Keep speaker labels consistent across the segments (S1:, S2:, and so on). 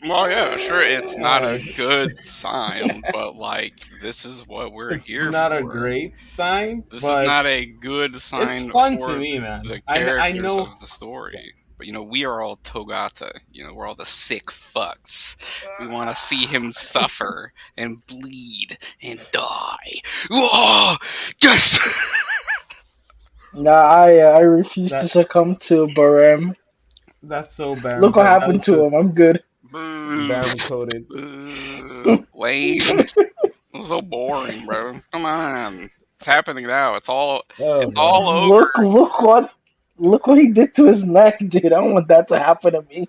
S1: Well, yeah, sure, it's not a good sign, but like this is what we're
S2: It's
S1: here
S2: not a
S1: for.
S2: great sign,
S1: This is
S2: but
S1: not a good
S2: it's
S1: sign
S2: fun to
S1: for
S2: me, man.
S1: the
S2: I
S1: characters
S2: know.
S1: of the story. But we are all Togata. We're all the sick fucks. We want to see him suffer and bleed and die. Oh, yes.
S3: Nah, I refuse to
S2: that
S3: succumb to Barem.
S2: that's so bad.
S3: Look what
S2: That
S3: happened
S2: was
S3: to him.
S2: just
S3: I'm good.
S1: Boo.
S2: barren coated.
S1: Boo. Lame. So boring, bro. Come on. It's happening now. It's all.
S2: Oh
S1: It's all
S2: god.
S1: over.
S3: Look what he did to his neck, dude. I don't want that to happen to me.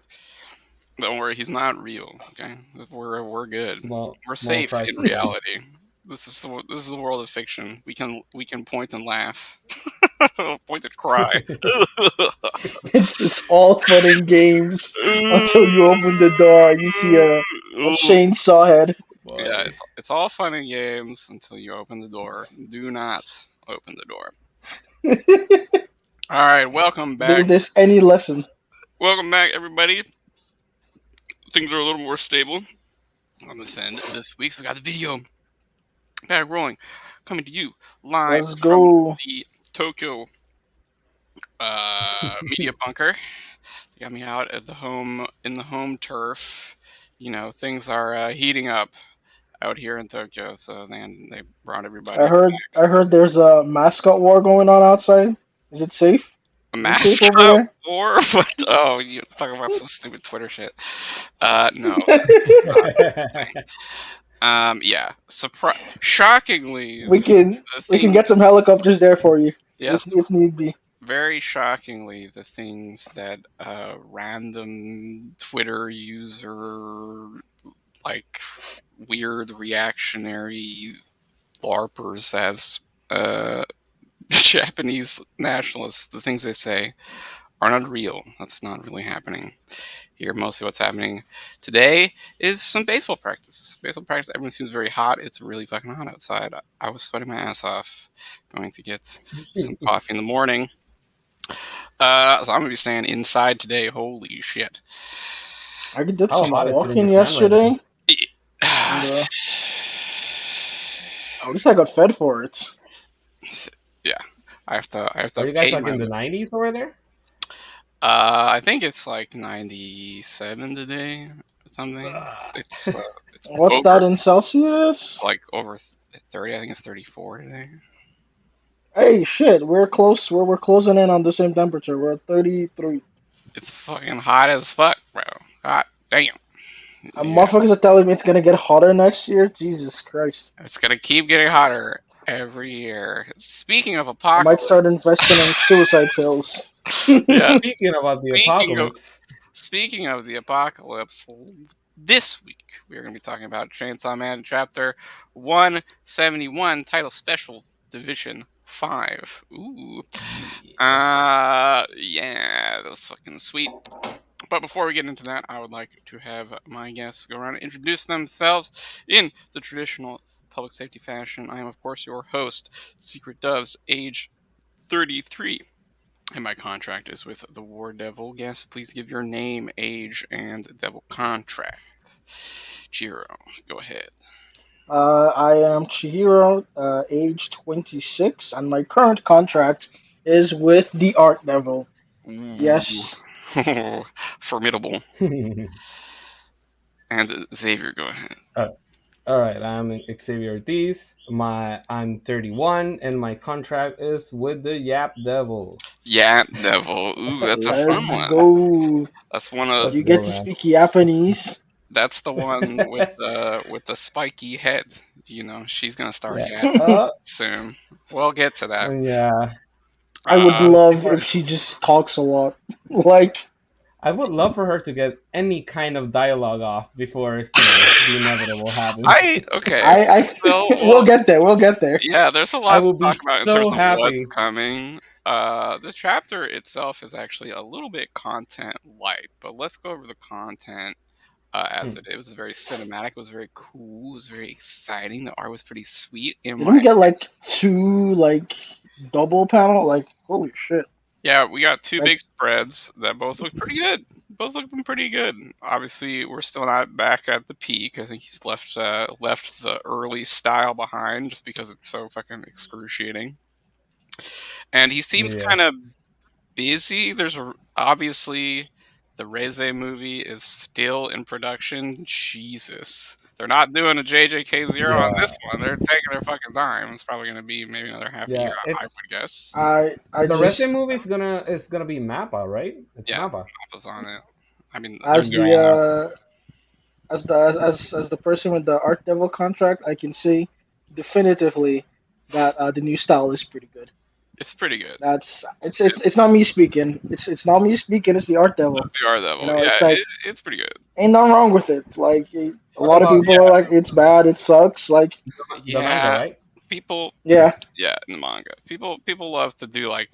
S1: Don't worry, he's not real. Okay, we're good. We're
S2: Small
S1: safe
S2: price
S1: in
S2: to pay.
S1: reality. This is the world of fiction. We can point and laugh, point and cry.
S3: It's all fun and games until you open the door and you see a chainsaw head.
S1: Yeah,
S2: Boy.
S1: it's all fun and games until you open the door. Do not open the door. All right, welcome back.
S3: If there's any lesson.
S1: Welcome back, everybody. Things are a little more stable on this end this week. So we got the video back rolling, coming to you live
S3: Let's
S1: from
S3: go.
S1: the Tokyo media bunker. They got me out at the home in the home turf. Things are heating up out here in Tokyo, so they brought
S3: I
S1: everybody
S3: heard I heard there's a mascot war going on outside. Is it safe?
S1: a
S3: Is it safe over
S1: mascot
S3: there?
S1: war. What? Oh, you talking about some stupid Twitter shit? No, not a thing. Yeah. Shockingly,
S3: we can
S1: the
S3: we can
S1: thing.
S3: get some helicopters there for you
S1: Yes,
S3: if need be.
S1: very shockingly, the things that random Twitter user like weird reactionary LARPers as Japanese nationalists, the things they say are not real. That's not really happening here. Mostly what's happening today is some baseball practice. Baseball practice, everyone seems very hot. It's really fucking hot outside. I was sweating my ass off going to get some coffee in the morning. So I'm going to be staying inside today. Holy shit.
S3: I did
S2: How
S3: some
S2: hot is it in
S3: walking
S2: Japan right now?
S3: yesterday, and at least I got fed for it.
S1: Yeah, I have to
S2: Are you guys
S1: pay
S2: like
S1: my.
S2: in the 90s over there?
S1: I think it's like 97 today or something. It's
S3: What's that
S1: over
S3: in Celsius?
S1: like over 30. I think it's 34 today.
S3: Hey, shit, we're close. We're closing in on the same temperature. We're at 33.
S1: It's fucking hot as fuck, bro. Hot damn. Yeah,
S3: Motherfuckers are telling me it's gonna get hotter next year. Jesus Christ!
S1: it's gonna keep getting hotter every year. Speaking of
S3: I might start
S1: apocalypse,
S3: investing in suicide pills.
S1: yeah.
S2: Speaking about the
S1: Speaking of
S2: apocalypse,
S1: speaking of the apocalypse, this week we are going to be talking about Chainsaw Man Chapter 171, title Special Division 5. Ooh.
S2: yeah.
S1: Yeah, that was fucking sweet. But before we get into that, I would like to have my guests go around and introduce themselves in the traditional public safety fashion. I am, of course, your host, Secret Doves, age 33. And my contract is with the War Devil. Guests, please give your name, age, and Devil contract. Chiro, go ahead.
S3: I am Chihiro, age 26, and my current contract is with the Art Devil.
S1: Ooh.
S3: Yes,
S1: Formidable. And Xavier, go ahead.
S2: Uh, all right, I'm Xavier Ortiz. I'm 31, and my contract is with the Yap Devil.
S1: Yeah, Devil. Ooh, that's a fun
S3: let's
S1: one.
S3: go.
S1: That's one of
S2: Let's
S3: You get
S2: go,
S3: to
S2: man.
S3: speak Japanese.
S1: that's the one with the spiky head. She's gonna start
S2: Yeah.
S1: yapping soon. We'll get to that.
S2: Yeah.
S3: I would
S1: Uh,
S3: love if she just talks a lot. Like,
S2: I would love for her to get any kind of dialogue off before, the inevitable happens.
S1: okay.
S3: I
S1: Well,
S3: we'll get there. We'll get there.
S1: yeah, there's a
S2: I
S1: lot to
S2: will be
S1: talk about in terms
S2: so
S1: of what's
S2: happy.
S1: coming. The chapter itself is actually a little bit content light, but let's go over the content as
S2: Hmm.
S1: it is. It was very cinematic. It was very cool. It was very exciting. The art was pretty sweet. In
S3: Didn't we
S1: my
S3: get like two double panel? Like, holy shit!
S1: Yeah, we got two
S3: Like,
S1: big spreads that both look pretty good. both looking pretty good. Obviously, we're still not back at the peak. I think he's left the early style behind just because it's so fucking excruciating. And he seems
S2: Yeah,
S1: kind of busy. Obviously the Reze movie is still in production. Jesus. They're not doing a JJK0 on
S2: yeah,
S1: this one. They're taking their fucking time. It's probably going to be maybe another half a year,
S2: yeah.
S1: I
S2: It's
S1: would guess.
S3: I
S2: the Resident
S3: just
S2: movie is gonna be Mappa, right? It's
S1: Yeah,
S2: Mappa.
S1: Alpha's on it. I mean,
S3: as
S1: there's
S3: the
S2: Yeah,
S3: as the person with the Art Devil contract, I can say definitively that the new style is pretty good.
S1: it's pretty good.
S3: That's it's not me speaking. It's not me speaking. It's the Art Devil.
S1: It's the R
S3: You
S1: level.
S3: know,
S1: Yeah,
S3: it's like
S1: it's pretty good.
S3: ain't nothing wrong with it. Like a
S2: what
S3: lot of
S2: about
S3: people are like, it's bad. It sucks. Like
S2: the manga,
S1: Yeah,
S2: right?
S1: people.
S3: yeah,
S1: Yeah, in the manga, people love to do like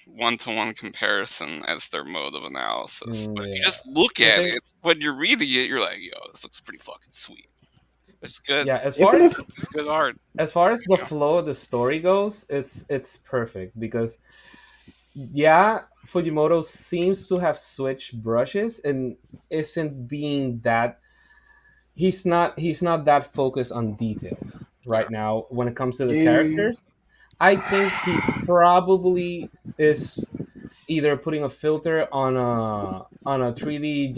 S1: one-to-one comparison as their mode of analysis. But if you
S2: Yeah.
S1: just look
S2: The
S1: at
S2: thing,
S1: it when you're reading it, you're like, yo, this looks pretty fucking sweet. It's good.
S2: yeah.
S3: even if
S1: It's good art.
S2: As far as the
S1: You know,
S2: flow of the story goes, it's perfect because yeah, Fujimoto seems to have switched brushes and isn't being that he's not that focused on details
S1: yeah,
S2: right now when it comes to the
S3: you
S2: characters. I think he probably is either putting a filter on a 3D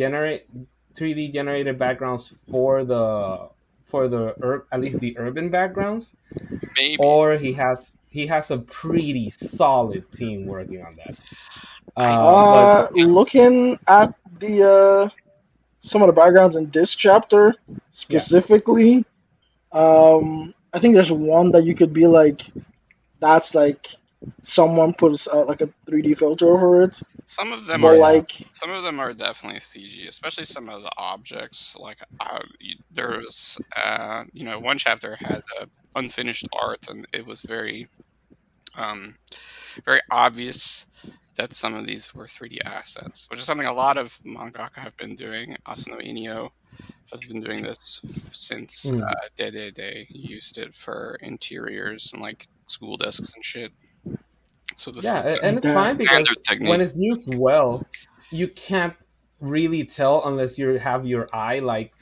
S2: generated backgrounds for the at least the urban backgrounds,
S1: maybe.
S2: or he has a pretty solid team working on that.
S1: I
S2: But
S3: looking at the some of the backgrounds in this chapter
S2: yeah,
S3: specifically, I think there's one that you could be like, that's like someone puts like a 3D filter over it,
S1: some of them
S3: but
S1: are
S2: yeah,
S3: like
S1: some of them are definitely CG, especially some of the objects. Like there's one chapter had unfinished art, and it was um very obvious that some of these were 3D assets, which is something a lot of mangaka have been doing. Asano Inio has been doing this since
S2: mm,
S1: Dede used it for interiors and like school desks and shit. So this
S2: yeah,
S1: is the
S2: and it's
S3: the
S2: fine
S1: standard
S2: because when
S1: technique.
S2: it's used well, you can't really tell unless you have your eye like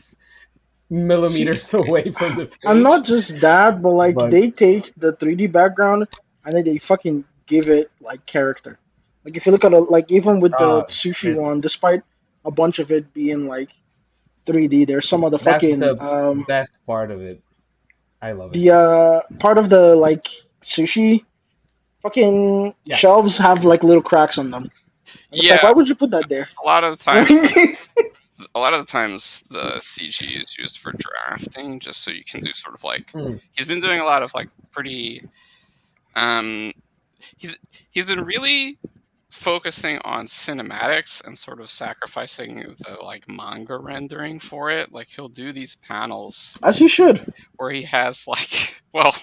S3: see,
S2: millimeters away from the
S3: and not
S2: page.
S3: just that, but like
S2: But
S3: they take the 3D background and then they fucking give it like character. Like if you look at it, like even with the
S2: uh,
S3: sushi
S2: it
S3: one, despite a bunch of it being like 3D, there's some of the
S2: that's
S3: fucking
S2: the best part of it. I love it.
S3: the part of the like sushi fucking
S2: Yeah,
S3: shelves have like little cracks on them, and it's like,
S1: Yeah,
S3: why would you put that there?
S1: a lot of the
S3: You know
S1: times,
S3: what I mean?
S1: the CG is used for drafting, just so you can do sort of like.
S2: mm,
S1: He's been doing a lot of like pretty. Um, he's he's been really focusing on cinematics and sort of sacrificing the like manga rendering for it. Like he'll do these panels
S3: As you should.
S1: where he has like, well,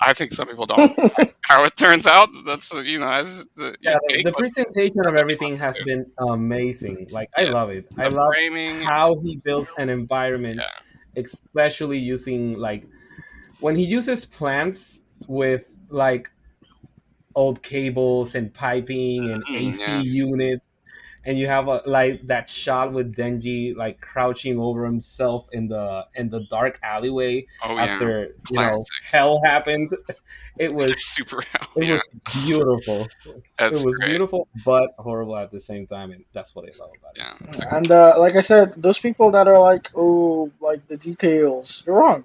S1: I think some people don't like how it turns out. That's as your
S2: yeah.
S1: take,
S2: The
S1: but
S2: presentation of
S1: that's what he
S2: everything
S1: wants
S2: has
S1: to do.
S2: been amazing. Like I love
S1: Yes,
S2: it. I
S1: the
S2: love
S1: framing.
S2: how he builds an environment,
S1: Yeah.
S2: especially using like when he uses plants with like old cables and piping and AC
S1: Yes.
S2: units, and you have like that shot with Denji like crouching over himself in the dark alleyway
S1: Oh yeah.
S2: after
S1: Classic.
S2: hell happened. It
S1: After
S2: was
S1: Super Hell.
S2: it
S1: Yeah.
S2: was beautiful. It
S1: That's
S2: was
S1: great.
S2: beautiful but horrible at the same time, and that's what I love about it.
S1: Yeah. It's a,
S3: And like I said, those people that are like, oh, like the details, you're wrong.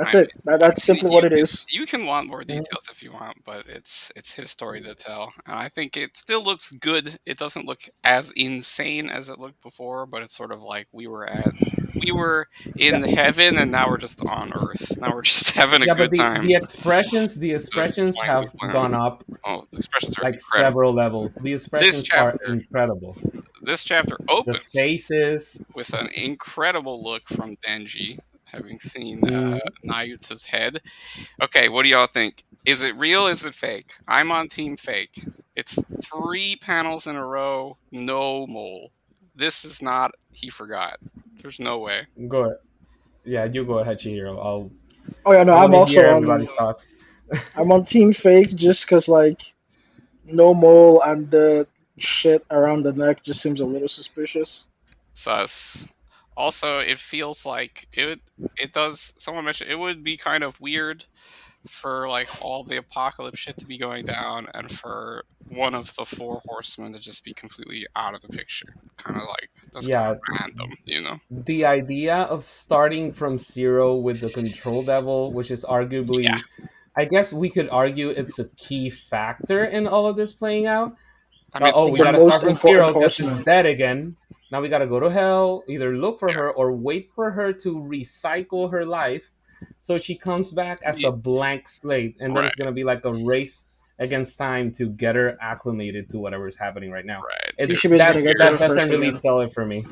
S1: I
S3: That's
S1: mean,
S3: it. That's simply what it is.
S1: you can want more
S2: Mhm.
S1: details if you want, but it's his story to tell. And I think it still looks good. It doesn't look as insane as it looked before, but it's sort of like we were
S2: Yeah,
S1: in heaven and now we're just on earth. Now we're just having a
S2: yeah, but
S1: good
S2: the
S1: time.
S2: the expressions the
S1: The
S2: expressions
S1: finely
S2: have gone
S1: planned.
S2: up
S1: Oh, the expressions are
S2: like
S1: incredible.
S2: several levels. The
S1: This
S2: expressions are
S1: chapter,
S2: incredible.
S1: this chapter
S2: The
S1: opens
S2: faces.
S1: with an incredible look from Denji, having seen
S2: Mm,
S1: Nayuta's head. Okay, what do y'all think? Is it real? Is it fake? I'm on team fake. It's 3 panels in a row, no mole. This is not. He forgot. There's no way.
S2: go ahead. Yeah, you go ahead, Chihiro.
S3: Oh yeah, no,
S2: I want to hear everybody's thoughts.
S3: I'm on Team Fake just because like no mole and the shit around the neck just seems a little suspicious.
S1: Sus. Also, it feels like it does. Someone mentioned it would be kind of weird for like all the apocalypse shit to be going down, and for one of the four horsemen to just be completely out of the picture. Kind of like that's kind
S2: Yeah,
S1: of random, you know?
S2: the idea of starting from zero with the control devil, which is
S1: Yeah.
S2: arguably, I guess we could argue it's a key factor in all of this playing out.
S1: I mean,
S2: Oh,
S3: Like
S2: we
S3: the
S2: gotta
S3: most
S2: start from
S3: important
S2: zero. Guess it's
S3: horseman.
S2: dead again. Now we gotta go to hell, either look for
S1: yeah,
S2: her or wait for her to recycle her life so she comes back as a blank slate. And then
S1: right,
S2: it's gonna be like a race against time to get her acclimated to whatever's happening right now.
S1: right.
S3: You
S2: It
S3: should be
S1: It'd be
S3: able to
S2: that
S3: get to
S1: weird.
S3: her
S2: that doesn't
S3: first
S2: really
S3: again.
S2: sell it for me.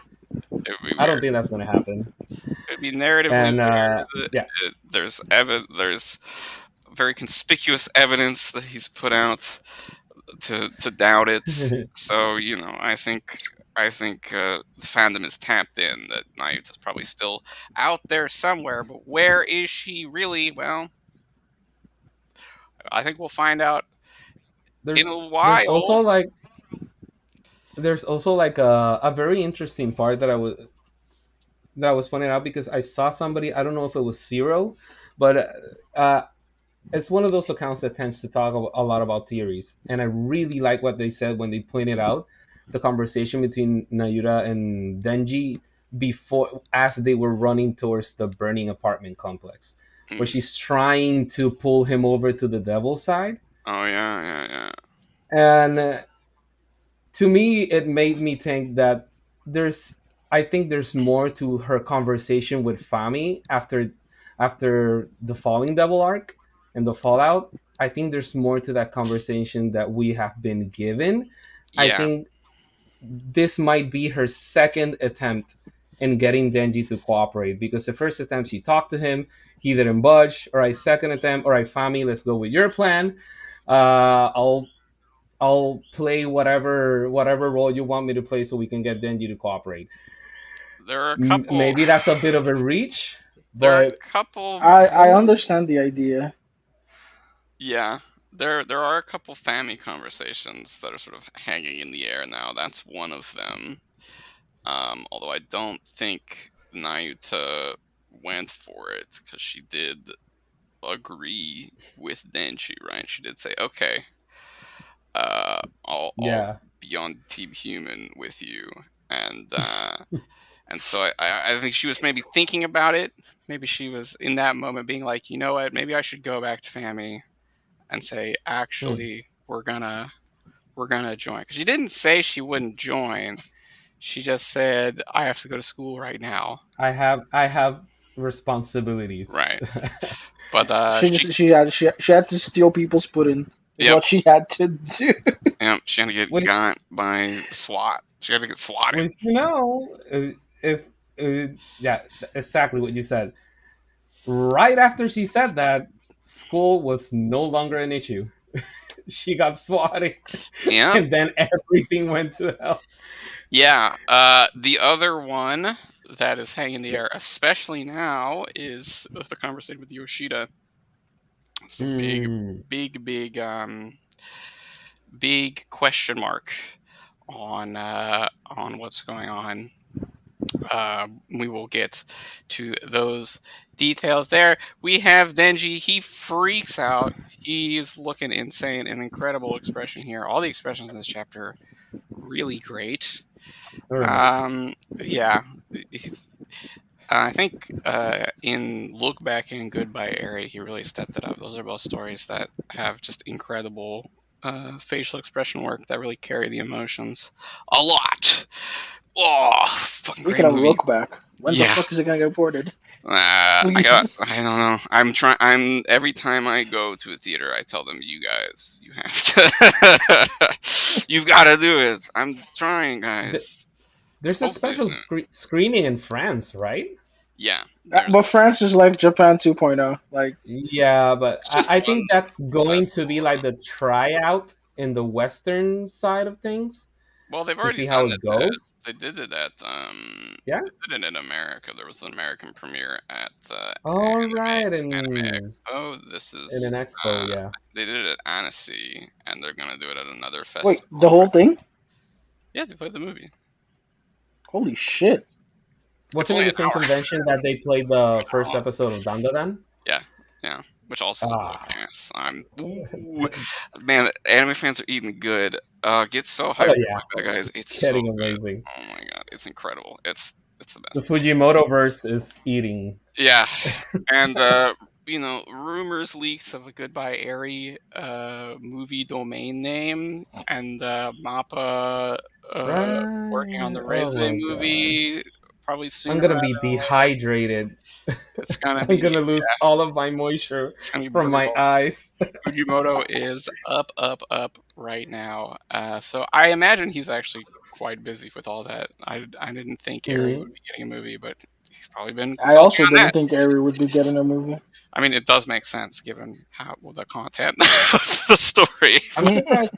S1: It'd be
S2: I don't
S1: weird.
S2: think that's gonna happen.
S1: It'd be narratively
S2: And
S1: weird.
S2: yeah.
S1: There's very conspicuous evidence that he's put out to doubt it. So I think the fandom is tapped in that Nayuta's probably still out there somewhere, but where is she really? Well, I think we'll find out in
S2: there's
S1: a
S2: there's
S1: while.
S2: also like there's also like a very interesting part that was pointed out because I saw somebody, I don't know if it was Zero, but it's one of those accounts that tends to talk a lot about theories, and I really like what they said when they pointed out the conversation between Nayura and Denji before, as they were running towards the burning apartment complex, where
S1: Hmm.
S2: she's trying to pull him over to the devil's side,
S1: Oh yeah, yeah, yeah.
S2: and to me it made me think that there's I think there's more to her conversation with Fami after the Falling Devil arc and the Fallout. I think there's more to that conversation that we have been given. I
S1: Yeah,
S2: think this might be her second attempt in getting Denji to cooperate, because the first attempt she talked to him, he didn't budge. All right, second attempt, all right, Fami, let's go with your plan. I'll play whatever role you want me to play so we can get Denji to cooperate.
S1: there are a couple.
S2: Maybe that's a bit of a reach,
S1: There are a
S2: but
S1: couple.
S2: I don't
S3: I
S2: know.
S3: understand the idea.
S1: Yeah, there are a couple family conversations that are sort of hanging in the air now. That's one of them. Although I don't think Nayuta went for it because she did agree with Denji, right? She did say, "Okay, I'll
S2: Yeah,
S1: be on Team Human with you," and and so I think she was maybe thinking about it. Maybe she was in that moment being like, you know what? Maybe I should go back to Fami and say,
S2: hmm.
S1: actually, we're gonna join. Because she didn't say she wouldn't join. She just said, I have to go to school right now.
S2: I have responsibilities.
S1: Right. But
S3: She just she had to steal people's pudding. Is
S1: yep,
S3: what she had to do.
S1: yep. She had to get
S2: which
S1: got by SWAT. She had to get swatted.
S2: which if yeah, exactly what you said. Right after she said that, school was no longer an issue. She got swatted,
S1: Yep.
S2: and then everything went to hell.
S1: Yeah. The other one that is hanging in the air, especially now, is with the conversation with Yoshida. It's a big,
S2: Mm,
S1: big, big question mark on what's going on. We will get to those details there. We have Denji. He freaks out. He's looking insane. An incredible expression here. All the expressions in this chapter really great.
S2: very much so.
S1: Yeah, he's, I think in Look Back and Goodbye Area, he really stepped it up. Those are both stories that have just incredible facial expression work that really carry the emotions a lot. Oh, fucking
S3: Speaking
S1: great
S3: of
S1: movie.
S3: look back, when the
S1: Yeah.
S3: fuck is it gonna get ported?
S1: I got.
S3: Please.
S1: I don't know. I'm trying. I'm every time I go to a theater, I tell them, "You guys, you have to. You've got to do it." I'm trying,
S2: Th-
S1: guys.
S2: There's a
S1: Hopefully
S2: special
S1: soon.
S2: Screening in France, right?
S1: Yeah,
S3: But
S1: there's
S3: France is like Japan 2.0. Like
S2: Yeah, but
S1: it's just
S2: I
S1: one
S2: think that's going to
S1: festival.
S2: be like the tryout in the Western side of things
S1: Well, they've
S2: to
S1: already
S2: see how
S1: done
S2: it
S1: it.
S2: goes.
S1: They did it at
S2: Yeah.
S1: they did it in America. There was an American premiere at
S2: All
S1: Anime
S2: right,
S1: Anime
S2: in
S1: Expo. This
S2: an
S1: is
S2: expo, yeah.
S1: they did it at Annecy, and they're gonna do it at another
S3: wait,
S1: festival.
S3: the whole thing?
S1: Yeah, they played the movie.
S3: Holy shit!
S1: It's
S2: Wasn't it
S1: only
S2: the
S1: an
S2: same
S1: hour.
S2: convention that they played the
S1: Hour
S2: first
S1: long.
S2: episode of Dandadan?
S1: Yeah, yeah. Which also is a blow
S2: Ah,
S1: ass. Ooh, man. Anime fans are eating good. Get so
S2: oh
S1: hyped for
S2: yeah,
S1: Look Back, guys.
S2: it's
S1: It's so
S2: getting
S1: good.
S2: amazing.
S1: Oh my god, it's incredible. It's the
S2: The
S1: best.
S2: Fujimoto verse is eating.
S1: Yeah, and rumors leaks of a Goodbye Airy movie domain name, and Mappa working on
S2: Right.
S1: the
S2: Oh
S1: Reze
S2: my god.
S1: movie probably
S2: I'm
S1: sooner
S2: gonna
S1: rather
S2: be
S1: than later.
S2: dehydrated.
S1: It's gonna
S2: I'm
S1: be
S2: gonna lose all of my moisture
S1: it's gonna be
S2: from my
S1: brutal.
S2: eyes.
S1: Fujimoto is up right now. So I imagine he's actually quite busy with all that. I didn't think Airy would
S2: Mhm.
S1: be getting a movie, but he's probably been
S3: I
S1: consulting
S3: also
S1: on
S3: didn't
S1: that.
S3: think Eri would be getting a movie.
S1: I mean, it does make sense given how well, the content of the story.
S2: I'm surprised.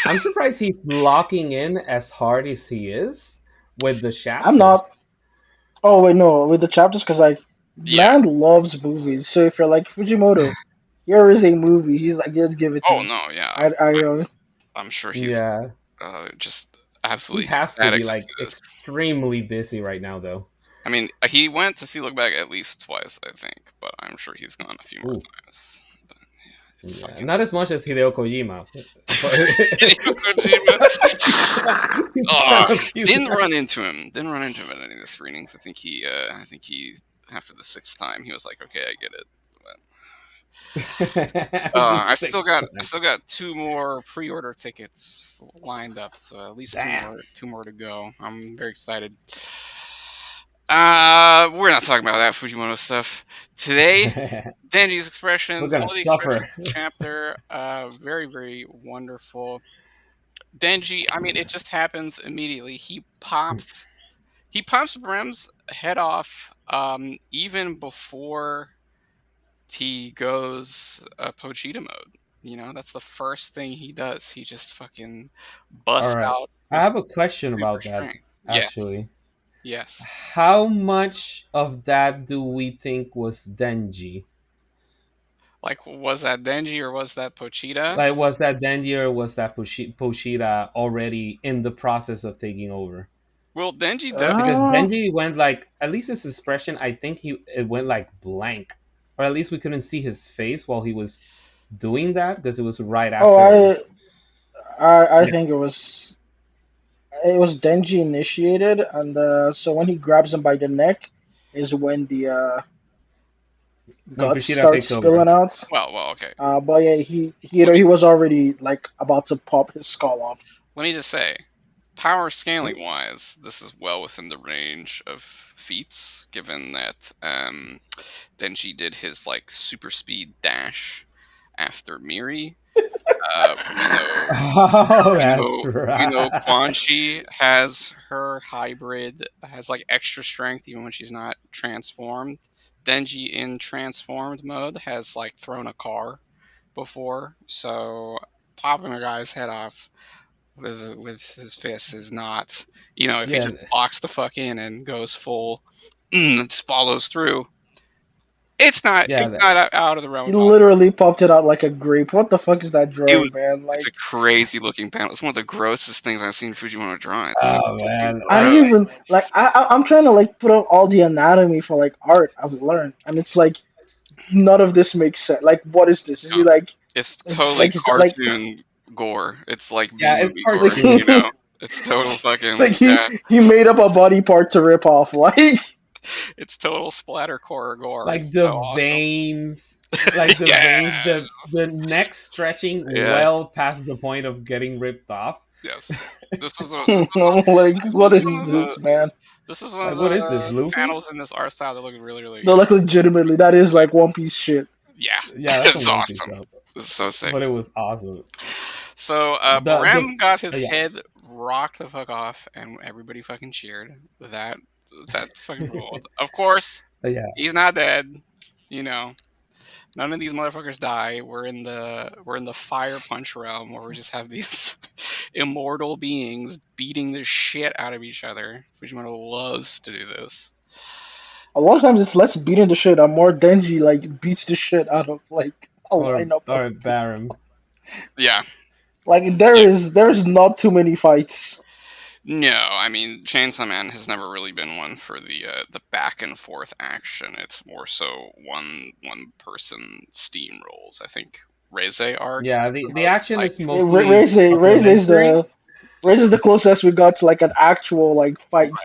S2: I'm surprised he's locking in as hard as he is with the
S3: I'm
S2: chapters.
S3: not. Oh wait, no, with the chapters, because like
S1: Yeah.
S3: man loves movies. So if you're like Fujimoto, here is a movie. He's like, just give it to
S1: Oh
S3: me.
S1: no, yeah.
S3: I
S1: I'm sure he's
S2: Yeah,
S1: just
S2: he
S1: absolutely
S2: has to
S1: ecstatic
S2: be
S1: to
S2: like
S1: see this.
S2: extremely busy right now, though.
S1: I mean, he went to see Look Back at least twice, I think, but I'm sure he's gone a few more
S2: Ooh,
S1: times. But yeah, it's
S2: yeah,
S1: fucking
S2: not as much as Hideo Kojima, but
S1: Hideo Kojima.
S2: he's
S1: Oh,
S2: got a few.
S1: didn't run into him. Didn't run into him at any of the screenings. I think he after the sixth time he was like, okay, I get it.
S2: The sixth
S1: I
S2: time.
S1: still got two more pre-order tickets lined up, so at least
S2: Damn.
S1: two more to go. I'm very excited. We're not talking about that Fujimoto stuff today. Denji's
S2: We're
S1: expressions,
S2: gonna
S1: all the expressions
S2: suffer.
S1: chapter, very very wonderful. Denji, I mean, it just happens immediately. He pops Brem's head off, even before he goes Pochita mode. You know, that's the first thing he does. He just fucking
S2: All
S1: busts
S2: right,
S1: out
S2: I
S1: with
S2: have a question
S1: super
S2: about that.
S1: strength. Yes,
S2: Actually,
S1: yes.
S2: how much of that do we think was Denji?
S1: Like, was that Denji or was that Pochita?
S2: Like, was that Denji or was that Pochita already in the process of taking over?
S1: Well, Denji
S2: Because
S3: uh
S2: Denji went like, at least his expression, I think it went like blank, or at least we couldn't see his face while he was doing that because it was right
S3: oh
S2: after.
S3: I
S2: Yeah,
S3: think it was Denji initiated, and so when he grabs him by the neck is when the
S2: when
S3: guts
S2: Kushida
S3: start
S2: takes over.
S3: spilling out.
S1: well, okay.
S3: But yeah,
S1: Let me
S3: he was already like about to pop his skull off.
S1: let me just say, power scaling wise, this is well within the range of feats, given that Denji did his like super speed dash after Miri.
S2: Oh, that's
S1: We know
S2: right.
S1: Quan Chi has her hybrid, has like extra strength even when she's not transformed. Denji in transformed mode has like thrown a car before, so popping a guy's head off with his fists is not, if he
S2: Yeah,
S1: just locks the fuck in and goes full, just follows through.
S2: yeah.
S1: It's not out of the realm
S3: He
S1: of possibility.
S3: literally popped it out like a grape. What the fuck is that
S1: It
S3: drawing,
S1: was
S3: man?
S1: it's a
S3: Like,
S1: crazy looking panel. It's one of the grossest things I've seen Fujimoto draw. It's so
S2: Oh
S1: fucking
S2: man,
S3: I
S1: gross.
S3: even like I'm trying to like put up all the anatomy for like art I've learned, and it's like none of this makes sense. Like, what is this? Is he
S1: No,
S3: like
S1: it's totally
S3: is that like
S1: cartoon gore. It's like B
S2: yeah, it's
S1: movie gore.
S3: like
S2: cartoony.
S1: It's total
S3: like
S1: fucking yeah.
S3: he made up a body part to rip off? Like,
S1: It's total splattercore gore. It's
S2: Like the
S1: so awesome.
S2: veins, like the
S1: Yeah.
S2: veins, the neck stretching
S1: Yeah.
S2: well past the point of getting ripped off.
S1: Yes.
S3: I'm like,
S1: This
S3: what
S1: was
S3: is
S1: one of
S3: this,
S1: the
S3: man?
S1: this was one of
S2: Like, what is
S1: the
S2: this, Luffy?
S1: panels in this art style that looked really
S3: No,
S1: really
S3: like legitimately, that is like One Piece shit.
S1: yeah.
S2: Yeah, that's some
S1: It's
S2: One Piece
S1: awesome.
S2: stuff,
S1: This is so sick.
S2: but it was awesome.
S1: So
S2: The
S1: Barem got his
S2: yeah,
S1: head rocked the fuck off, and everybody fucking cheered. That fucking ruled. Of course,
S2: yeah,
S1: he's not dead. You know, none of these motherfuckers die. We're in the fire punch realm where we just have these immortal beings beating the shit out of each other. Fujimoto loves to do this.
S3: A lot of times it's less beating the shit and more Denji like beats the shit out of like a lineup of
S2: or
S3: people.
S2: Baron.
S1: Yeah,
S3: Like
S1: yeah.
S3: there's not too many fights.
S1: No, I mean Chainsaw Man has never really been one for the back and forth action. It's more so one person steamrolls. I think Reze arc
S2: Yeah,
S1: is the
S2: the
S1: most
S2: action
S1: like
S2: is mostly
S3: Raise is
S2: complementary.
S3: the closest we got to like an actual like fight.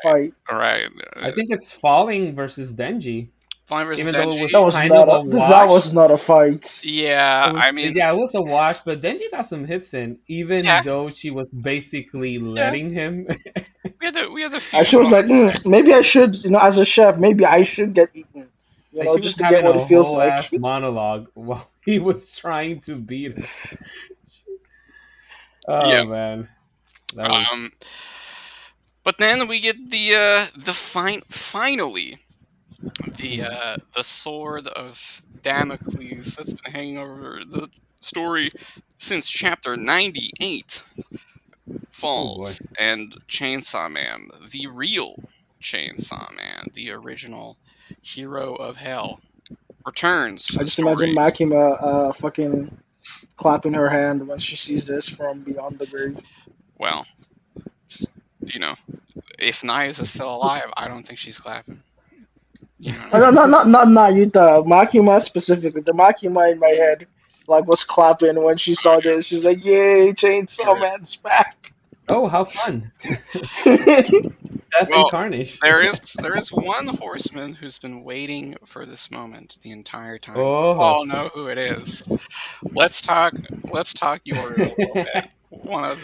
S1: right.
S2: I think it's Falling versus Denji,
S1: Flying versus
S2: even though it
S3: That
S2: was
S1: Denji.
S3: was
S2: kind of
S3: not
S2: a
S3: that was
S2: wash.
S3: not a fight.
S1: Yeah,
S2: It
S1: I
S2: was,
S1: mean,
S2: yeah, it was a wash, but Denji got some hits in, even
S1: yeah,
S2: though she was basically
S1: yeah.
S2: letting him.
S1: We had the
S3: And
S1: few
S3: she was like,
S1: moments there.
S3: maybe I should, as a chef, maybe I should get eaten,
S2: Like she was
S3: just to get
S2: having
S3: what it
S2: a
S3: feels
S2: whole
S3: like.
S2: ass monologue while he was trying to beat her.
S1: Yeah.
S2: Oh man, that
S1: Um.
S2: was.
S1: But then we get the finally the sword of Damocles that's been hanging over the story since chapter 98
S2: Oh boy.
S1: falls, and Chainsaw Man, the real Chainsaw Man, the original hero of hell, returns to
S3: I
S1: the
S3: just imagine
S1: story.
S3: Makima fucking clapping her hand when she sees this from beyond the grave.
S1: Well, you know, if Naya is still alive, I don't think she's clapping. You know what I
S3: No,
S1: mean?
S3: no, not Yuta. Makima specifically. The Makima in my head like was clapping when she saw this. She's like, "Yay, Chainsaw
S1: Right.
S3: Man's back!"
S2: Oh, how fun! Death
S1: Well,
S2: Incarnation.
S1: there is one horseman who's been waiting for this moment the entire time. You
S2: Oh.
S1: all know who it is. Let's talk. Let's talk Yoru a little bit. One of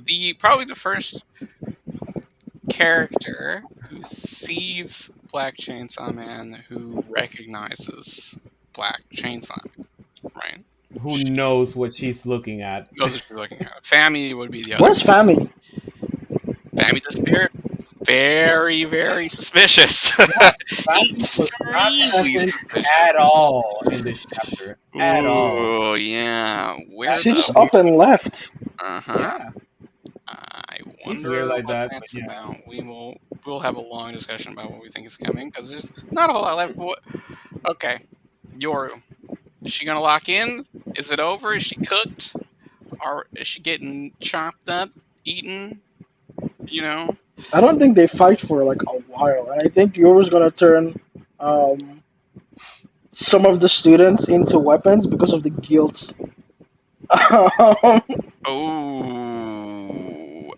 S1: the probably the first character who sees Black Chainsaw Man who recognizes Black Chainsaw Man, right?
S2: Who
S1: She
S2: knows what she's looking at?
S1: knows what she's looking at. Fami would be the other.
S3: Where's Fami?
S1: Fami disappeared. Very, very suspicious.
S2: Yeah, Fancy was not
S1: Extremely
S2: present
S1: suspicious.
S2: at all in this chapter. At all.
S1: Ooh, yeah. Where
S2: That's
S3: She
S1: the?
S3: just
S2: weird.
S3: up and left.
S1: Uh huh.
S2: Yeah,
S1: I
S2: she's weird
S1: wonder
S2: like
S1: what
S2: that. But
S1: that's
S2: yeah.
S1: about. We'll have a long discussion about what we think is coming because there's not a whole lot left. Okay, Yoru. Is she gonna lock in? Is it over? Is she cooked? Or is she getting chopped up, eaten? You know?
S3: I don't think they fight for like a while, and I think Yoru's gonna turn um, some of the students into weapons because of the guilt.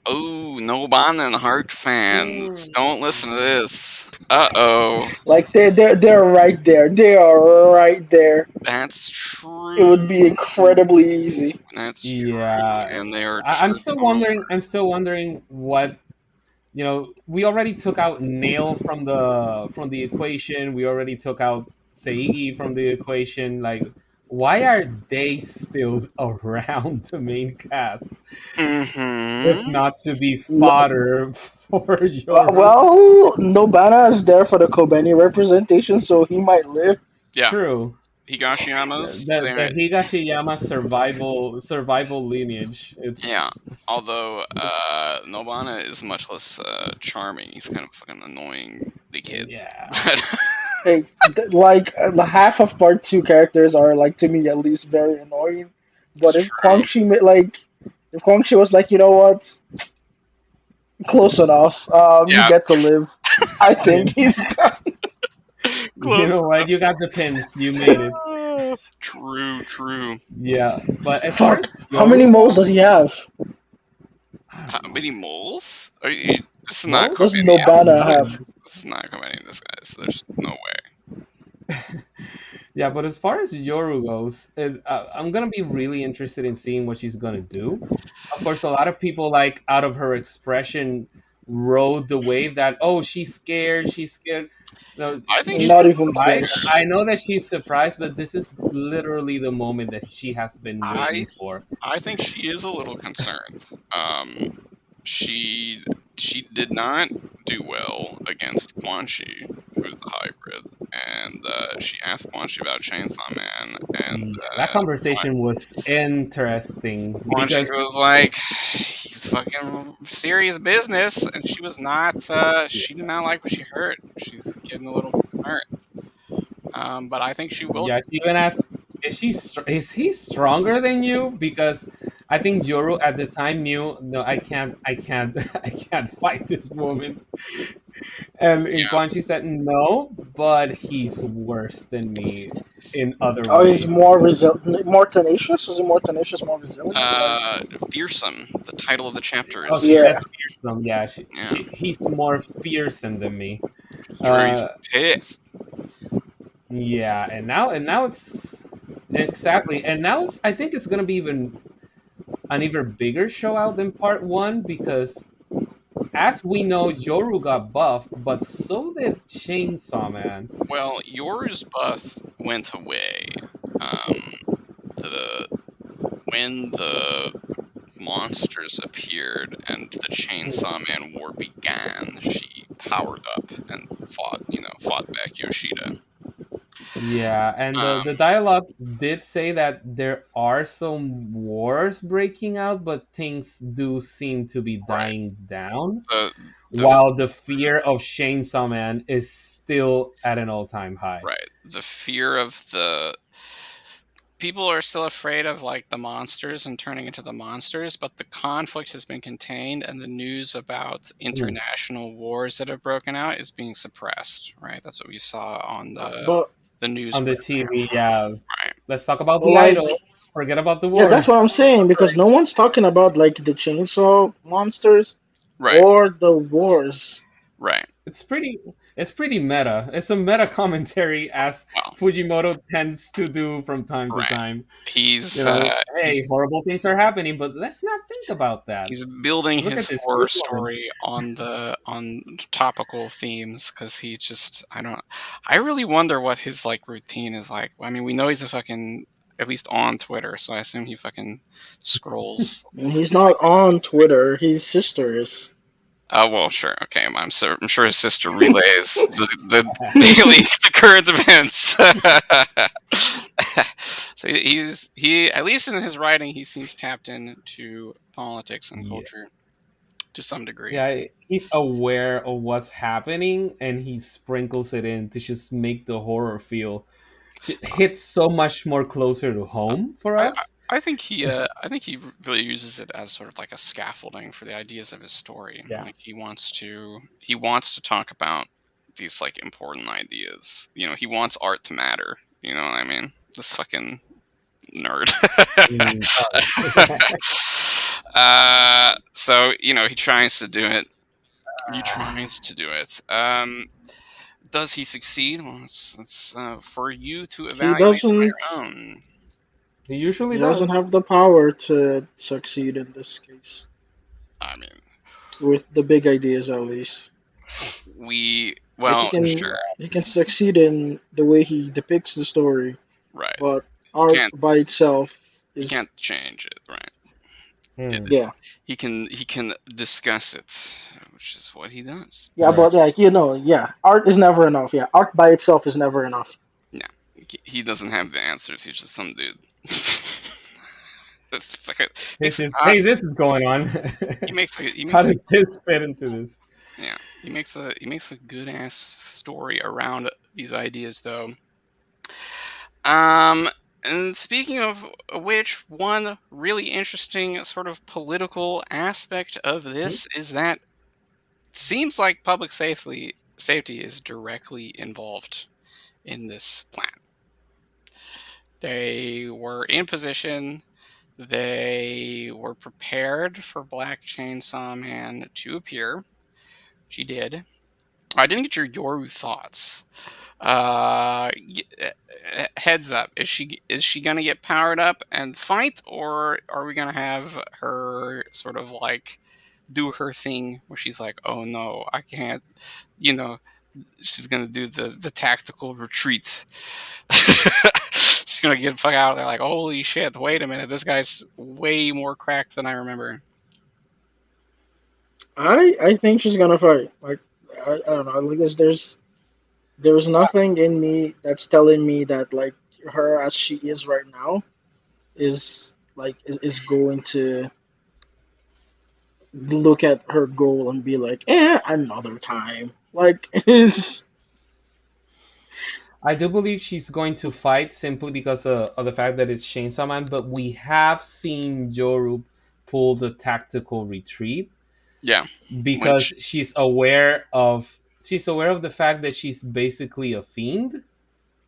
S1: Oh, no Bon and Heart fans. Don't listen to this. Uh-oh.
S3: Like they're right there. They are right there.
S1: That's
S3: It
S1: true.
S3: would be incredibly easy.
S1: That's true.
S2: Yeah,
S1: And they are
S2: I'm
S1: tripping
S2: still
S1: all
S2: wondering. I'm still wondering what we already took out Nail from the equation. We already took out Seigi from the equation. Like, why are they still around the main cast if
S1: Mm-hmm.
S2: not to be
S3: No,
S2: fodder for Yoru?
S3: well, Nobana is there for the Kobeni representation, so he might live.
S1: Yeah.
S2: True.
S1: Higashiyama's
S2: The
S1: there.
S2: Higashiyama survival lineage.
S1: Yeah.
S2: It's
S1: Although Nobana is much less charming. He's kind of fucking annoying the kid.
S2: yeah.
S1: But
S3: Hey, the half of part two characters are like to me at least very annoying.
S1: it's
S3: But
S1: true.
S3: If Guangxi was like, you know what, close enough, you
S1: Yeah.
S3: get to live. I
S2: Yeah.
S3: think he's
S2: You
S1: Close.
S2: know what? You got the pins. You made it.
S1: True, true.
S2: Yeah. But as far
S3: fuck.
S2: as
S3: How many
S2: Yoru
S3: moles does
S2: goes,
S3: he have?
S2: I
S1: How
S2: don't know.
S1: many moles? This is not
S3: Does
S2: Moles?
S1: Komini
S3: Nobana
S2: Probably.
S3: have?
S1: guys. This is not Komini this guys. There's no way.
S2: Yeah, but as far as Yoru goes, I'm gonna be really interested in seeing what she's gonna do. Of course, a lot of people like out of her expression rode the wave that she's scared, she's scared. No,
S1: I think
S2: she's
S3: Not even
S2: surprised.
S3: close.
S2: I know that she's surprised, but this is literally the moment that she has been
S1: I
S2: waiting for.
S1: I think she is a little concerned. Um, she she did not do well against Quan Chi, who's a hybrid, and she asked Quan Chi about Chainsaw Man, and
S2: Yeah, that conversation was interesting
S1: Quan Chi
S2: because
S1: was like, "He's fucking serious business," and she was not. She did not like what she heard. She's getting a little concerned. But I think she will.
S2: yeah, she even asked, is he stronger than you? Because I think Yoru at the time knew, no, I can't, I can't fight this woman. And
S1: Yeah.
S2: Quan Chi said, no, but he's worse than me in other
S3: Oh, he's
S2: ways.
S3: more resilient, more tenacious. Was he more tenacious, more resilient? Like,
S1: Uh, Fearsome. The title of the chapter
S2: Oh,
S1: is
S2: she says
S3: yeah.
S1: Fearsome.
S2: fearsome. Yeah,
S1: Yeah.
S2: he's more fearsome than me.
S1: Jury's
S2: Uh,
S1: pissed.
S2: yeah, and now it's exactly, and now it's, I think it's gonna be even an even bigger show out than part one because as we know, Yoru got buffed, but so did Chainsaw Man.
S1: Well, yours buff went away. Um, the when the monsters appeared and the Chainsaw Man War began, she powered up and fought back Yoshida.
S2: Yeah, and the
S1: Um,
S2: dialogue did say that there are some wars breaking out, but things do seem to be
S1: right.
S2: dying down,
S1: The
S2: while the fear of Chainsaw Man is still at an all-time high.
S1: right. The fear of the people are still afraid of like the monsters and turning into the monsters, but the conflict has been contained and the news about
S2: Mm.
S1: international wars that have broken out is being suppressed, right? That's what we saw on
S3: But
S1: the news
S2: On the
S1: program.
S2: TV, yeah.
S1: Right.
S2: Let's talk about
S3: but
S2: the
S3: like,
S2: idol. Forget about the
S3: yeah, that's
S2: wars.
S3: what I'm saying because no one's talking about like the chainsaw monsters
S1: Right.
S3: or the wars.
S1: Right.
S2: It's pretty meta. It's a meta commentary as
S1: Well,
S2: Fujimoto tends to do from time to
S1: right.
S2: time.
S1: He's
S2: Hey, horrible things are happening, but let's not think about that.
S1: he's building
S2: Look
S1: his
S2: at this
S1: horror
S2: good woman.
S1: story on topical themes because he just I really wonder what his like routine is like. I mean, we know he's a fucking at least on Twitter, so I assume he fucking scrolls.
S3: And he's not on Twitter. His sister is.
S1: Oh well, sure, okay. I'm sure his sister relays the daily the current events. So he at least in his writing he seems tapped into politics and
S2: Yeah.
S1: culture to some degree.
S2: Yeah, he's aware of what's happening and he sprinkles it in to just make the horror feel hit so much more closer to home for
S1: I,
S2: us.
S1: I think he really uses it as sort of like a scaffolding for the ideas of his story.
S2: Yeah.
S1: Like he wants to talk about these like important ideas. You know, he wants art to matter. You know what I mean? This fucking nerd.
S2: Mm,
S1: So he tries to do it. He tries to do it. Does he succeed? Well, it's for you to
S3: He
S1: evaluate
S3: doesn't.
S1: on your own.
S2: he usually
S3: He doesn't
S2: does.
S3: have the power to succeed in this case,
S1: I mean,
S3: with the big ideas at least. Like
S1: well, sure,
S3: he can succeed in the way he depicts the story,
S1: right.
S3: but
S1: He
S3: art
S1: can't
S3: by itself
S1: he
S3: is
S1: can't change it, right? It,
S2: Hmm.
S3: yeah,
S1: he can discuss it, which is what he does.
S3: yeah.
S2: Right.
S3: But like yeah, art is never enough. Yeah, art by itself is never enough.
S1: No, he doesn't have the answers. He's just some dude. It's fucking makes
S2: This
S1: it
S2: is hey,
S1: awesome.
S2: this is going on.
S1: He
S2: How
S1: makes a
S2: does this fit into this?
S1: yeah he makes a good ass story around these ideas though. Um, and speaking of which, one really interesting sort of political aspect of
S2: Hmm?
S1: this is that it seems like public safety is directly involved in this plan. They were in position. They were prepared for Black Chainsaw Man to appear. She did. I didn't get your Yoru thoughts. Heads up, is she gonna get powered up and fight, or are we gonna have her sort of like do her thing where she's like, oh no, I can't, you know, she's gonna do the tactical retreat. She's gonna get the fuck out of there like, holy shit, wait a minute, this guy's way more cracked than I remember.
S3: I think she's gonna fight. Like I don't know. Like there's nothing in me that's telling me that like her as she is right now is going to look at her goal and be like, another time. Like is
S2: I do believe she's going to fight simply because of the fact that it's Chainsaw Man, but we have seen Yoru pull the tactical retreat
S1: Yeah,
S2: because
S1: which
S2: she's aware of the fact that she's basically a fiend.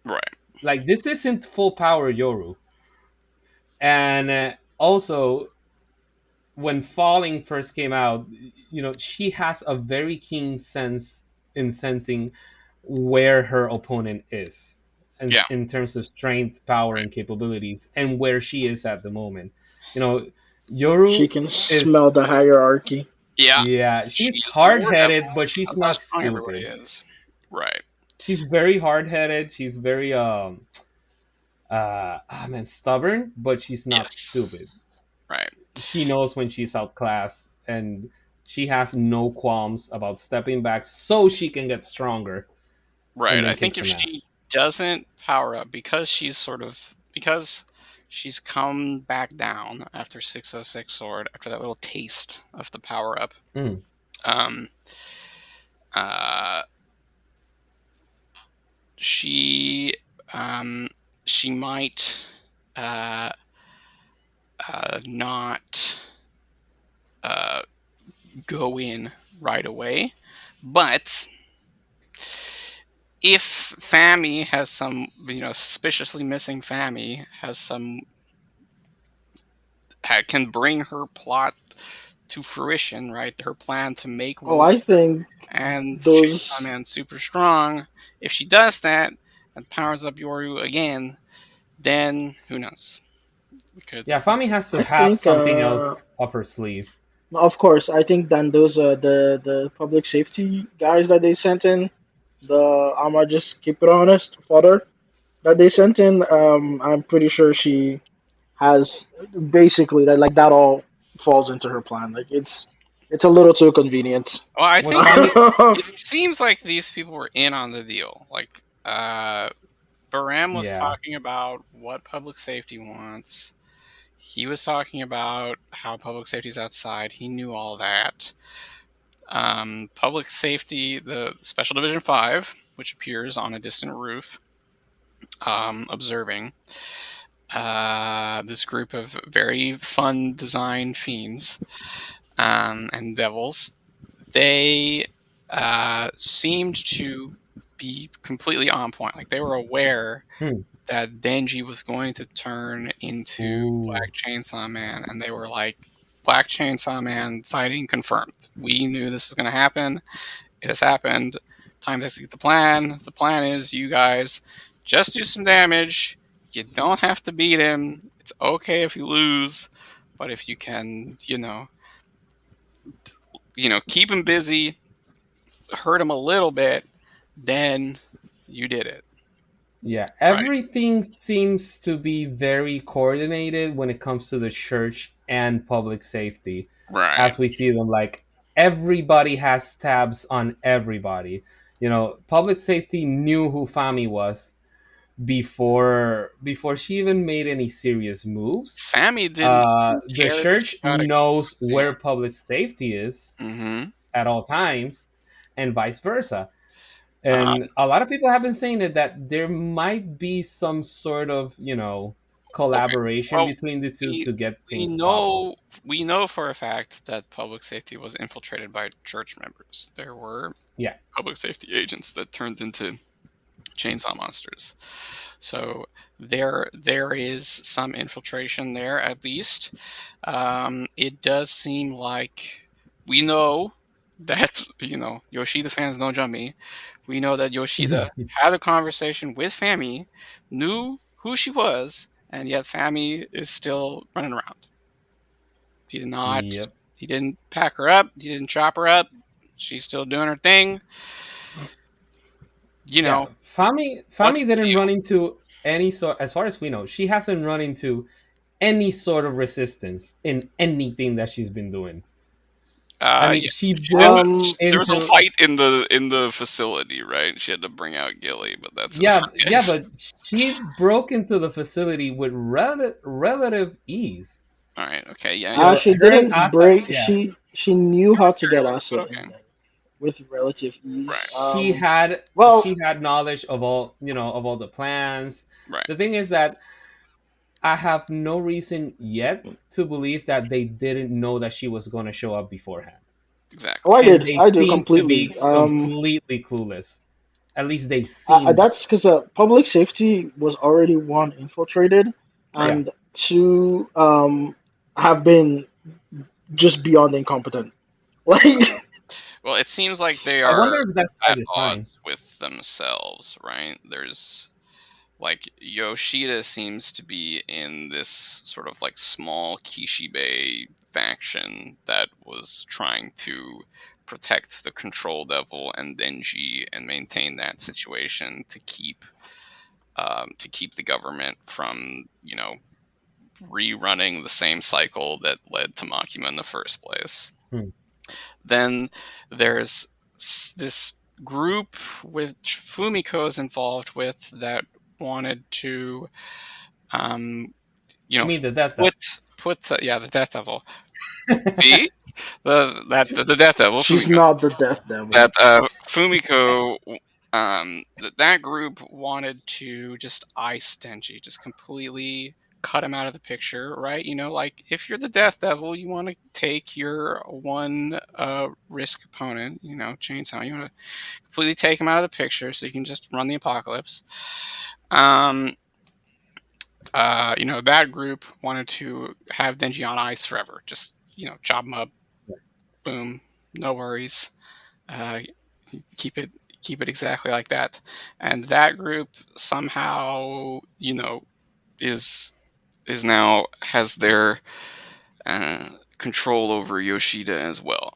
S1: right.
S2: Like this isn't full power Yoru, and also when Falling first came out, she has a very keen sense in sensing where her opponent is
S1: Yeah,
S2: in terms of strength, power, and capabilities, and where she is at the moment. You know,
S3: She
S2: Yoru
S3: can
S2: is,
S3: smell the hierarchy.
S1: yeah.
S2: yeah, she's
S1: She's the
S2: hard
S1: war devil.
S2: headed, but
S1: She
S2: she's
S1: knows how
S2: not
S1: strong everybody
S2: stupid.
S1: is. Right.
S2: She's very hard headed. She's very man, stubborn, but she's not
S1: Yes.
S2: stupid.
S1: Right.
S2: She knows when she's outclassed, and she has no qualms about stepping back so she can get stronger and
S1: Right.
S2: then
S1: I
S2: kick
S1: think if
S2: some
S1: she
S2: ass.
S1: doesn't power up because she's come back down after 606 sword after that little taste of the power up.
S2: Mm.
S1: Um. Uh. She. She might. Uh. Not. Uh. Go in right away, but if Fami has some, suspiciously missing Fami has some, can bring her plot to fruition, right? Her plan to make
S3: Oh,
S1: war
S3: I think
S1: and Chainsaw
S3: those.
S1: Man super strong. If she does that and powers up Yoru again, then who knows? We could.
S2: Yeah, Fami has to
S3: I
S2: have
S3: think,
S2: something else up her sleeve.
S3: of course, I think then those the public safety guys that they sent in, I'ma just keep it honest, fodder that they sent in. I'm pretty sure she has basically that like that all falls into her plan. Like it's a little too convenient.
S1: Well, I
S2: What
S1: think
S2: Fami?
S1: it seems like these people were in on the deal. Like, Baram was
S2: Yeah.
S1: talking about what public safety wants. He was talking about how public safety is outside. He knew all that. Public safety, the Special Division 5, which appears on a distant roof, observing this group of very fun design fiends and devils. They seemed to be completely on point. Like they were aware
S2: Hmm.
S1: that Denji was going to turn into
S2: Ooh.
S1: Black Chainsaw Man, and they were like, Black Chainsaw Man sighting confirmed. We knew this was going to happen. It has happened. Time to execute the plan. The plan is you guys just do some damage. You don't have to beat him. It's okay if you lose, but if you can, keep him busy, hurt him a little bit, then you did it.
S2: Yeah,
S1: Right.
S2: everything seems to be very coordinated when it comes to the church and public safety,
S1: Right.
S2: as we see them. Like everybody has tabs on everybody. Public safety knew who Fami was before she even made any serious moves.
S1: Fami didn't even
S2: The
S1: care that she
S2: church
S1: got
S2: knows
S1: exposed. Yeah.
S2: where public safety is
S1: Mm-hmm.
S2: at all times, and vice versa.
S1: Uh,
S2: And a lot of people have been saying that there might be some sort of,
S1: okay.
S2: collaboration
S1: Well,
S2: between the two
S1: we
S2: to get
S1: we
S2: things popping.
S1: know we know for a fact that public safety was infiltrated by church members. There were
S2: Yeah.
S1: public safety agents that turned into chainsaw monsters. So there is some infiltration there at least. It does seem like we know that Yoshida fans don't jump me. We know that Yoshida had a conversation with Fami, knew who she was, and yet Fami is still running around. He did not.
S2: Yep.
S1: He didn't pack her up. He didn't chop her up. She's still doing her thing. You know
S2: Yeah. Fami
S1: what's
S2: Fami
S1: the
S2: didn't run
S1: deal?
S2: into any sort, as far as we know, she hasn't run into any sort of resistance in anything that she's been doing. I mean,
S1: Yeah,
S2: she
S1: she did.
S2: broke
S1: There was a
S2: into,
S1: fight in the facility, right? She had to bring out Gilly, but that's
S2: yeah,
S1: okay.
S2: yeah, but she broke into the facility with relative ease.
S1: All right, okay, yeah,
S2: You know,
S3: She
S2: her and
S3: didn't
S2: Asa,
S3: break.
S2: yeah.
S3: She knew how to get
S1: materialist, but
S3: acid
S1: okay.
S3: in there. with relative ease.
S1: Right.
S3: Well,
S2: she had knowledge of all, of all the plans.
S1: Right.
S2: The thing is that I have no reason yet to believe that they didn't know that she was going to show up beforehand.
S3: oh,
S1: Exactly.
S2: And they
S3: I did
S2: seem to
S3: completely.
S2: be completely clueless. At least they
S3: That's
S2: seemed.
S3: because public safety was already one infiltrated,
S1: Right.
S2: Yeah.
S3: and two have been just beyond incompetent. Like,
S1: Well, it seems like they
S2: I
S1: are
S2: wonder if that's by
S1: at
S2: design.
S1: odds with themselves, right? There's like Yoshida seems to be in this sort of like small Kishibe faction that was trying to protect the control devil and Denji and maintain that situation to keep the government from rerunning the same cycle that led to Makima in the first place.
S2: Hmm.
S1: Then there's this group which Fumiko is involved with that wanted to, um, you
S2: You
S1: know,
S2: mean the death
S1: put yeah, the Death Devil. See the Death Devil
S3: she's
S1: Fumiko.
S3: not the Death Devil.
S1: That Fumiko, that group wanted to just ice Denji, just completely cut him out of the picture, right? Like if you're the Death Devil, you want to take your one risk opponent, Chainsaw. You want to completely take him out of the picture so you can just run the apocalypse. Um, that group wanted to have Denji on ice forever, just chop him up, boom, no worries. Uh, keep it keep it exactly like that. And that group somehow, is now has their control over Yoshida as well.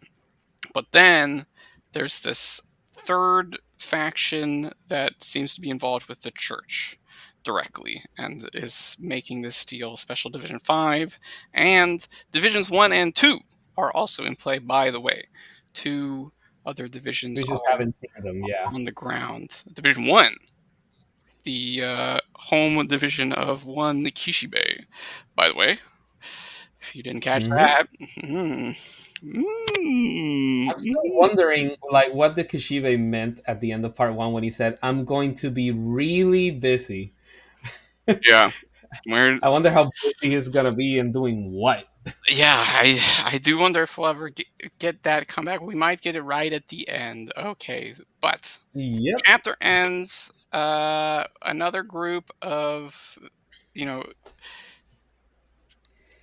S1: But then there's this third faction that seems to be involved with the church directly and is making this deal. Special Division 5 and Divisions 1 and 2 are also in play, by the way. Two other divisions
S2: We just
S1: are
S2: haven't seen them. Yeah.
S1: on the ground. Division 1, the home division of one the Kishibe. By the way, if you didn't catch
S2: Hmm.
S1: that, mm,
S2: I'm still
S1: mm,
S2: wondering, like, what the Kishibe meant at the end of part one when he said, "I'm going to be really busy."
S1: yeah, where
S2: I wonder how busy he's gonna be and doing what.
S1: yeah, I do wonder if we'll ever get that comeback. We might get it right at the end. Okay, but
S2: Yep.
S1: chapter ends. Another group of you know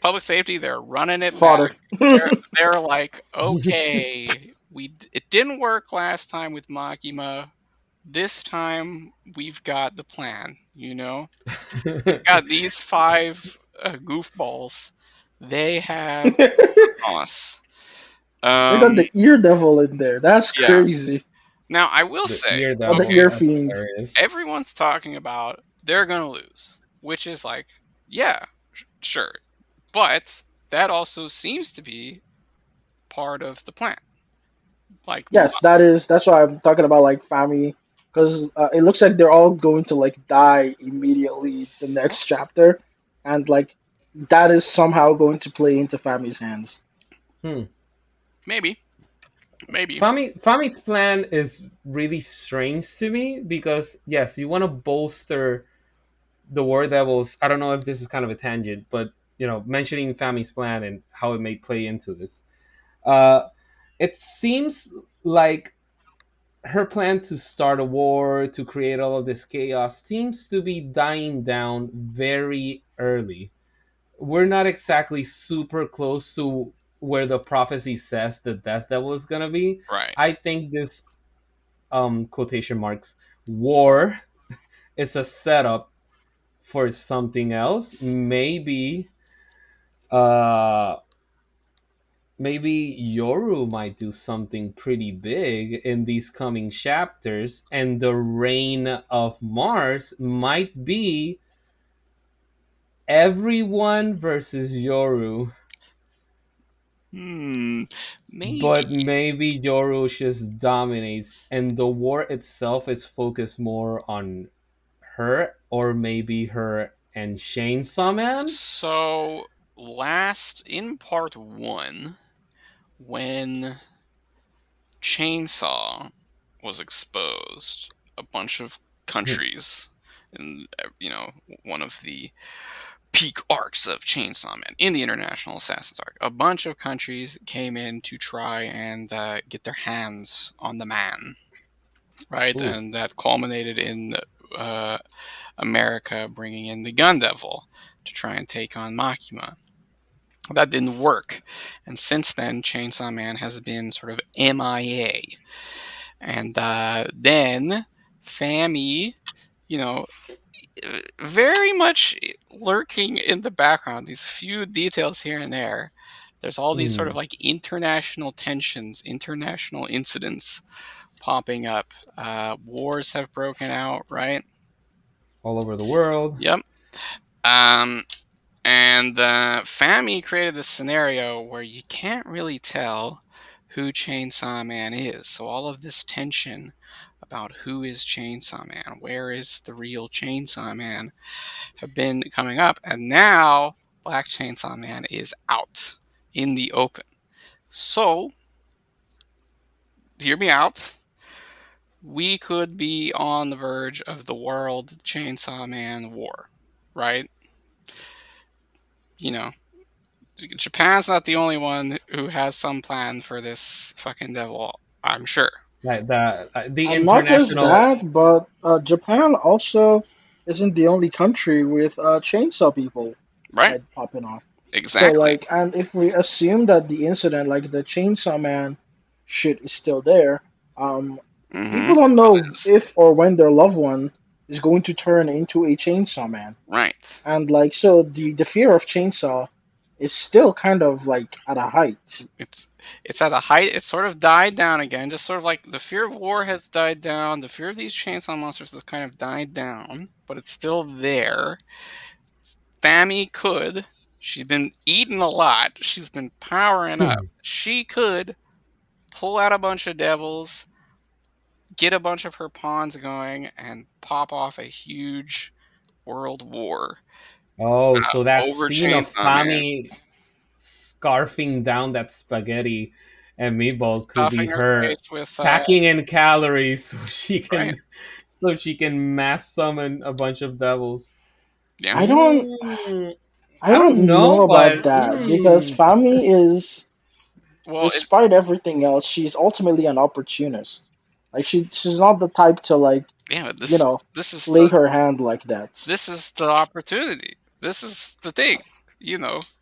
S1: public safety. They're running it back.
S3: Fodder.
S1: They're like, okay, it didn't work last time with Makima. This time we've got the plan. We've got these five goofballs. They have the sauce.
S3: They got
S1: Um,
S3: the ear devil in there. That's
S1: yeah.
S3: crazy.
S1: Now I will
S2: The
S1: say,
S2: ear
S3: Or the
S1: okay,
S2: devil.
S3: ear
S2: That's
S3: fiend.
S2: hilarious.
S1: everyone's talking about they're gonna lose, which is like, yeah, sure, but that also seems to be part of the plan. Like,
S3: Yes, that's why I'm talking about like Fami, because it looks like they're all going to like die immediately the next chapter, and like that is somehow going to play into Fami's hands.
S2: Hmm.
S1: maybe, maybe,
S2: Fami's plan is really strange to me because yes, you want to bolster the War Devils. I don't know if this is kind of a tangent, but mentioning Fami's plan and how it may play into this. Uh, it seems like her plan to start a war, to create all of this chaos, seems to be dying down very early. We're not exactly super close to where the prophecy says the death devil is gonna be.
S1: right.
S2: I think this quotation marks war is a setup for something else. Uh maybe Yoru might do something pretty big in these coming chapters, and the reign of Mars might be everyone versus Yoru.
S1: Hmm, maybe.
S2: But maybe Yoru just dominates, and the war itself is focused more on her, or maybe her and Chainsaw Man.
S1: So, last in part one, when chainsaw was exposed, a bunch of countries, and one of the peak arcs of Chainsaw Man in the International Assassins arc, a bunch of countries came in to try and get their hands on the man, right?
S2: Ooh.
S1: And that culminated in uh, America bringing in the Gun Devil to try and take on Makima. That didn't work. And since then, Chainsaw Man has been sort of MIA. And then Fami, you know, very much lurking in the background, these few details here and there. There's all these sort of
S2: Mm.
S1: like international tensions, international incidents popping up. Wars have broken out, right?
S2: All over the world.
S1: Yep. Um, and Fami created this scenario where you can't really tell who Chainsaw Man is. So all of this tension about who is Chainsaw Man, where is the real Chainsaw Man, have been coming up, and now Black Chainsaw Man is out in the open. So, hear me out. We could be on the verge of the World Chainsaw Man War, right? You know, Japan's not the only one who has some plan for this fucking devil, I'm sure,
S2: Like the
S3: And not just
S2: international.
S3: that, but Japan also isn't the only country with chainsaw people
S1: right?
S3: like popping off. So
S1: Exactly.
S3: like, and if we assume that the incident, like the Chainsaw Man shit, is still there, um,
S1: Mm-hmm.
S3: people don't know
S1: Is
S3: if or when their loved one is going to turn into a Chainsaw Man,
S1: right.
S3: and like, so the fear of chainsaw is still kind of like at a height.
S1: It's it's at a height. It's sort of died down again. Just sort of like the fear of war has died down. The fear of these chainsaw monsters has kind of died down, but it's still there. Fami could. She's been eating a lot. She's been powering up. She could pull out a bunch of devils, get a bunch of her pawns going, and pop off a huge world war
S2: Oh, so that
S1: over
S2: scene of
S1: Chainsaw Man,
S2: Fami scarfing down that spaghetti and meatball could be
S1: stuffing her
S2: her
S1: face with
S2: packing in calories so
S1: right.
S2: she can mass summon a bunch of devils.
S1: Yeah.
S3: I don't
S2: Mm,
S3: I
S2: I don't
S3: don't
S2: know,
S3: know
S2: but
S3: about that because Fami is,
S1: Well,
S3: despite everything else, she's ultimately an opportunist. Like she's not the type to like,
S1: yeah, but
S3: you know,
S1: this is
S3: play her hand like that.
S1: this is the opportunity. This is the thing.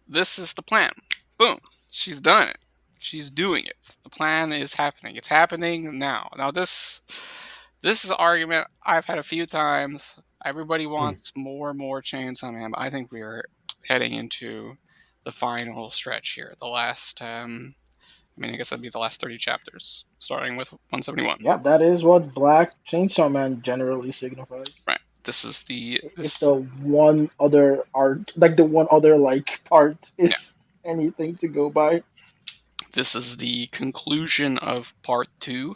S1: This is the plan. Boom. She's done it. She's doing it. The plan is happening. It's happening now. Now this is an argument I've had a few times. Everybody
S2: mm,
S1: wants more and more Chainsaw Man, but I think we are heading into the final stretch here. The last I guess that'd be the last 30 chapters, starting with 171.
S3: Yeah, that is what Black Chainsaw Man generally signifies.
S1: Right. This is the
S3: If
S1: this
S3: the one other art, like the one other like part,
S1: yeah,
S3: is anything to go by.
S1: this is the conclusion of part two.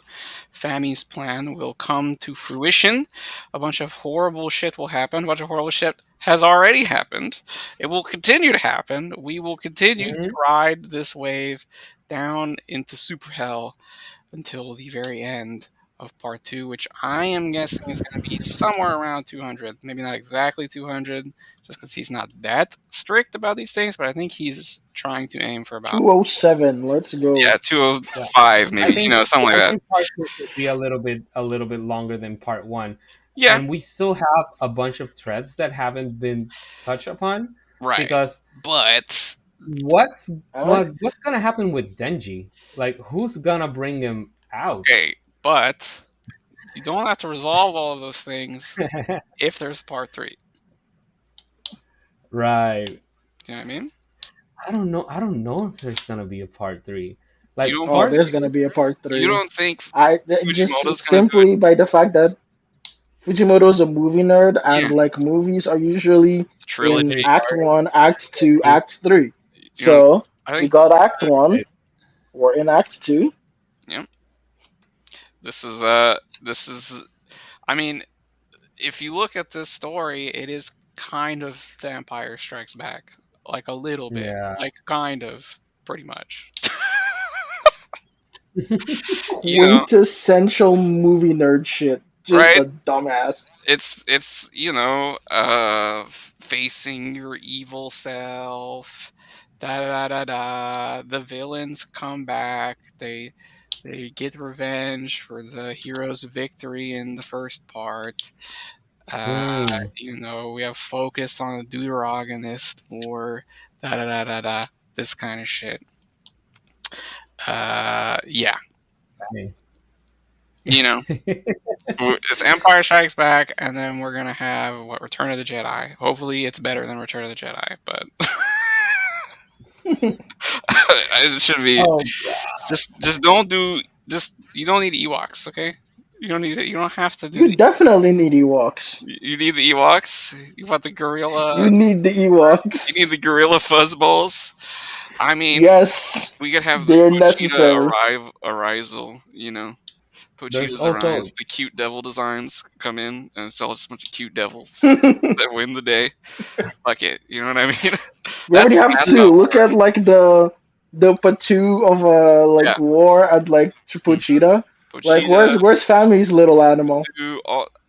S1: Fami's plan will come to fruition. A bunch of horrible shit will happen. A bunch of horrible shit has already happened. It will continue to happen. We will continue to
S2: mm.
S1: ride this wave down into super hell until the very end of part two, which I am guessing is going to be somewhere around 200. Maybe not exactly 200, just because he's not that strict about these things, but I think he's trying to aim for about
S3: 207. Let's go.
S1: yeah,
S2: Yeah.
S1: 205
S2: I
S1: maybe,
S2: think
S1: something like
S2: I
S1: that.
S2: think part two could be a little bit longer than part one,
S1: Yeah,
S2: and we still have a bunch of threads that haven't been touched upon
S1: right.
S2: because
S1: But
S2: what's
S3: And
S2: what's gonna happen with Denji? Like, who's gonna bring him out?
S1: okay, but you don't have to resolve all of those things if there's part three.
S2: Right.
S1: Do you know what I mean?
S2: I don't know. I don't know if there's gonna be a part three.
S1: You
S2: Like
S1: don't
S3: oh,
S2: part.
S3: there's gonna be a part
S1: you
S3: three.
S1: don't think
S3: Just
S1: Fujimoto's gonna do it?
S3: simply by the fact that Fujimoto's a movie nerd,
S1: Yeah,
S3: and like movies are usually in
S1: trilogy.
S3: Act One, Act Two,
S2: Right.
S3: Act Three.
S1: You know,
S3: So
S1: I
S3: we
S1: think
S3: got Act One. We're in Act Two.
S1: yeah. This is. I mean, if you look at this story, it is kind of The Empire Strikes Back, like a little bit,
S2: Yeah.
S1: like kind of, pretty much. You know,
S3: Quintessential movie nerd shit. Just
S1: right?
S3: a dumbass.
S1: It's facing your evil self. Da da da da da. The villains come back. They get revenge for the hero's victory in the first part. Uh,
S2: Mm,
S1: we have focus on the deuteragonist more. Da da da da da. This kind of shit. Yeah,
S2: okay.
S1: you know, it's Empire Strikes Back, and then we're gonna have what Return of the Jedi. Hopefully, it's better than Return of the Jedi, but it should be
S2: Oh,
S1: just don't do just you don't need Ewoks, okay? You don't need it. You don't have to do
S3: You
S1: the.
S3: definitely need Ewoks.
S1: You need the Ewoks. You want the gorilla.
S3: You need the
S1: You need
S3: Ewoks.
S1: the gorilla fuzzballs. I mean,
S3: Yes,
S1: we could have the
S3: they're
S1: Pochita
S3: necessary.
S1: arrival.
S2: there's
S1: Pochita's arise.
S2: also
S1: The cute devil designs come in, and it's all just a bunch of cute devils
S3: We
S1: that win the day. Fuck it. You know what I mean?
S3: already have
S1: That's
S3: two.
S1: not
S3: Look at like the Patu of
S1: yeah.
S3: like war at like
S1: Mhm.
S3: Pochita. Like
S1: Pochita,
S3: where's Fami's little animal?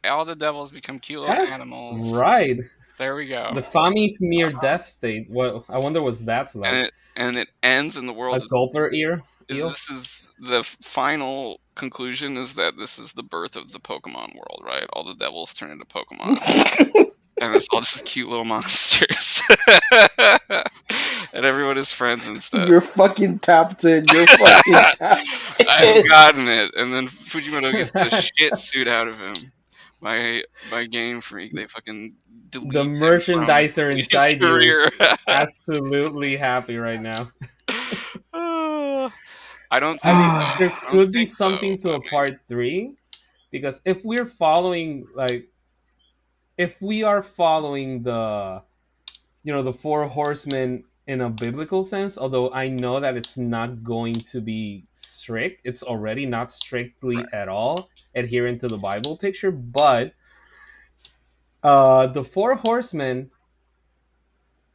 S1: all the devils become cute little
S2: that's
S1: animals.
S2: right.
S1: There we go.
S2: The Fami's near death state. Well, I wonder what that's like.
S1: And it ends in the
S2: A
S1: world.
S2: gulper ear eel.
S1: This is the final conclusion is that this is the birth of the Pokemon world, right? All the devils turn into Pokemon, and it's all just cute little monsters, and everyone is friends instead.
S3: You're fucking tapped in. You're fucking tapped
S1: I've
S3: in.
S1: gotten it, and then Fujimoto gets the shit suit out of him. My Game Freak, they fucking
S2: The
S1: delete him from
S2: merchandiser
S1: his
S2: inside you is
S1: career.
S2: absolutely happy right now.
S1: I don't
S2: I
S1: think
S2: mean,
S1: so.
S2: there
S1: I don't
S2: could be
S1: think so,
S2: something to
S1: but
S2: a part three because if we're following, like, if we are following the four horsemen in a biblical sense, although I know that it's not going to be strict, it's already not
S1: right,
S2: strictly at all adherent to the Bible picture, but the four horsemen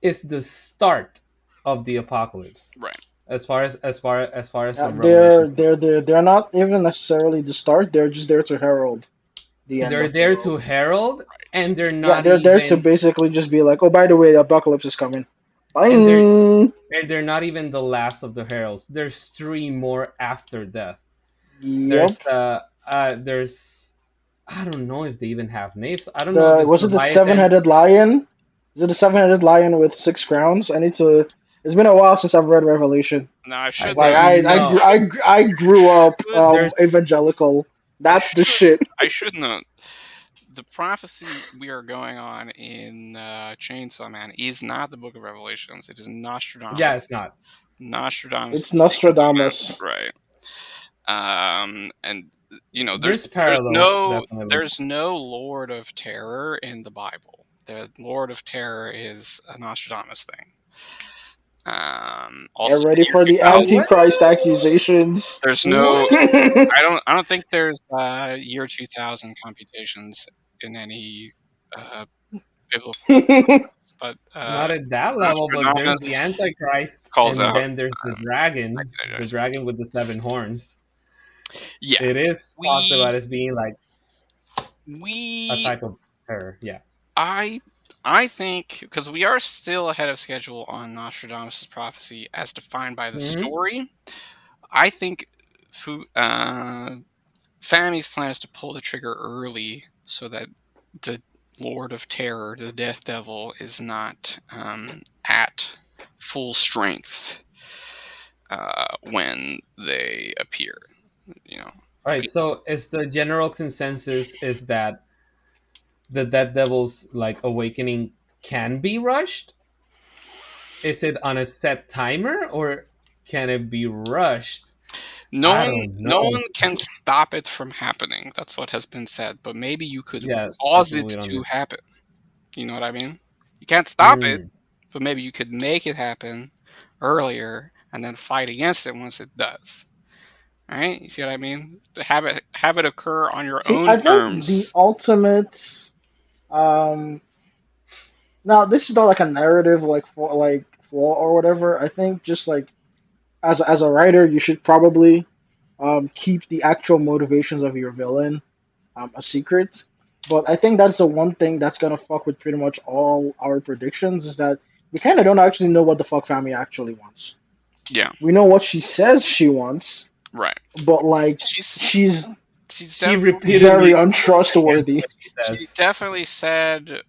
S2: is the start of the apocalypse
S1: right,
S2: as far as the
S3: They're
S2: revelations go.
S3: they're not even necessarily the start. They're just there to herald the end
S2: They're
S3: of the
S2: there to
S3: world.
S2: herald,
S1: right.
S2: and they're
S3: Yeah,
S2: not
S3: they're there to
S2: even
S3: basically just be like, oh, by the way, the apocalypse is coming.
S2: and they're
S3: Bye.
S2: and they're not even the last of the heralds. There's three more after death.
S3: Yep.
S2: There's I don't know if they even have names. I don't know if
S3: The
S2: it's
S3: was it the
S2: Leviathan.
S3: seven-headed lion? Is it the seven-headed lion with six crowns? I need to. It's been a while since I've read Revelation.
S1: No, I
S2: I
S1: should
S3: Like
S1: know.
S2: don't
S1: I
S2: know.
S3: I grew up
S1: should.
S2: There's
S3: evangelical.
S1: I
S3: That's the
S1: should.
S3: shit.
S1: I should know. The prophecy we are going on in Chainsaw Man is not the Book of Revelations. It is
S2: yeah, it's
S1: Nostradamus.
S2: not.
S1: Nostradamus'
S3: It's
S1: sequence of events,
S3: Nostradamus.
S1: right? And there's
S2: There's parallels, definitely.
S1: there's no Lord of Terror in the Bible. The Lord of Terror is a Nostradamus thing.
S3: Get
S1: Also, in
S3: ready
S1: the year
S3: for the
S1: 2000,
S3: Antichrist accusations.
S1: there's no.
S2: What?
S1: I don't think there's year 2000 computations in any uh, biblical sources, but
S2: Not at that level, but there's
S1: Nostradamus
S2: the Antichrist,
S1: calls
S2: and
S1: out
S2: then there's the
S1: 1999.
S2: dragon with the seven horns.
S1: Yeah,
S2: It is talked
S1: we
S2: about as being like a
S1: we
S2: type of terror. Yeah.
S1: I I think because we are still ahead of schedule on Nostradamus' prophecy as defined by the
S2: Hmm.
S1: story. I think Fami's plan is to pull the trigger early so that the Lord of Terror, the Death Devil, is not at full strength when they appear. You know,
S2: All right. So, is the general consensus is that the Dead Devil's like awakening can be rushed? Is it on a set timer, or can it be rushed?
S1: no
S2: I
S1: one,
S2: don't
S1: no
S2: know.
S1: one can stop it from happening. That's what has been said. But maybe you could
S2: Yeah, that's
S1: cause
S2: what
S1: it
S2: we
S1: to
S2: don't.
S1: happen. You know what I mean? You can't stop it,
S2: Mm.
S1: but maybe you could make it happen earlier and then fight against it once it does. Right? You see what I mean? To have it occur on your
S3: See,
S1: own
S3: I think the
S1: terms.
S3: ultimate. Um, Now this is not like a narrative like flaw or whatever. I think just like as a writer, you should probably keep the actual motivations of your villain a secret. But I think that's the one thing that's gonna fuck with pretty much all our predictions is that we kind of don't actually know what the fuck Fami actually wants.
S1: Yeah,
S3: We know what she says she wants,
S1: right.
S3: but like
S1: She's
S3: she's
S1: she's
S2: She
S3: very
S2: repeatedly goes against
S3: untrustworthy.
S2: what she
S1: she
S2: says.
S1: definitely said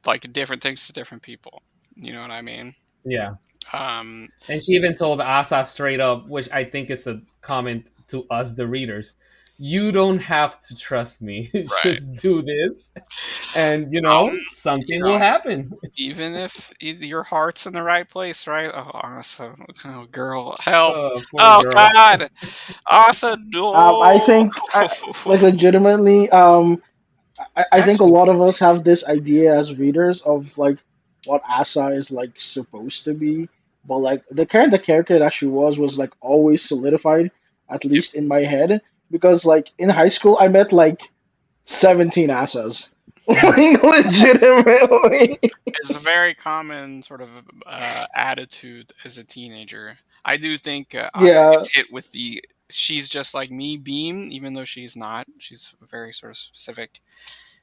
S1: like different things to different people. You know what I mean?
S2: Yeah.
S1: Um,
S2: And she even told Asa straight up, which I think is a comment to us, the readers. You don't have to trust me.
S1: right.
S2: Just do this, and
S1: You
S2: something
S1: know,
S2: will happen.
S1: even if your heart's in the right place, right? Oh, Asa, oh, girl, help!
S2: Poor
S1: Oh
S2: girl.
S1: God, Asa,
S3: I
S1: no!
S3: think, like legitimately, I think a
S2: Actually,
S3: lot of us have this idea as readers of like what Asa is like supposed to be, but like the kind of character that she was like always solidified, at
S1: Yep.
S3: least in my head, because like in high school I met like 17 Asas, like legitimately.
S1: It's a very common sort of attitude as a teenager. I do think Asa
S3: Yeah,
S1: gets hit with the "she's just like me" beam, even though she's not. She's a very sort of specific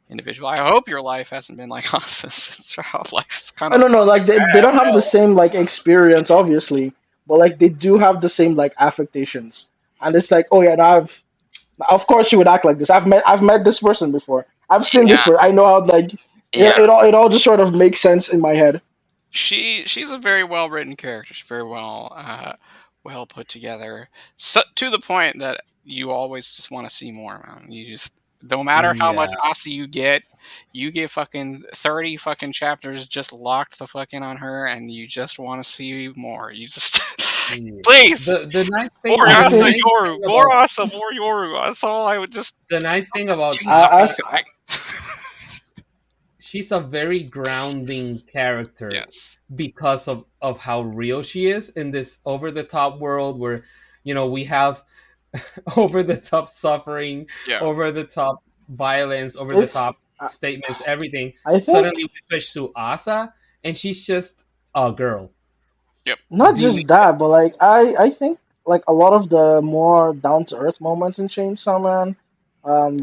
S1: individual. I hope your life hasn't been like Asa's. Since your life is kind
S3: I
S1: of
S3: don't know, like they
S1: bad.
S3: don't have the same like experience, obviously, but like they do have the same like affectations, and it's like, oh yeah, now of course she would act like this. I've met this person before. I've seen this
S1: Yeah,
S3: person. I know how like
S1: yeah.
S3: it all just sort of makes sense in my head.
S1: She's a very well written character. She's very well put together. So to the point that you always just want to see more, man. You just no matter how much
S2: yeah.
S1: Asa you get fucking 30 fucking chapters just locked the fucking on her, and you just want to see more. You just
S2: Yeah.
S1: please
S2: The nice thing,
S1: more
S3: I
S2: the
S1: Asa
S3: think
S2: nice
S1: Yoru,
S2: thing
S1: more
S2: about
S1: Asa, more Yoru. That's all I would just
S2: the nice thing about
S1: give me something
S2: Asa,
S3: as
S1: tonight.
S2: she's a very grounding character
S1: Yes.
S2: because of how real she is in this over the top world where we have over the top suffering,
S1: Yeah.
S2: over the top violence, over the
S3: it's
S2: top statements, everything.
S3: I think
S2: Suddenly we switch to Asa, and she's just a girl.
S1: Yep.
S3: not
S2: Being
S3: just that, but like I think like a lot of the more down to earth moments in Chainsaw Man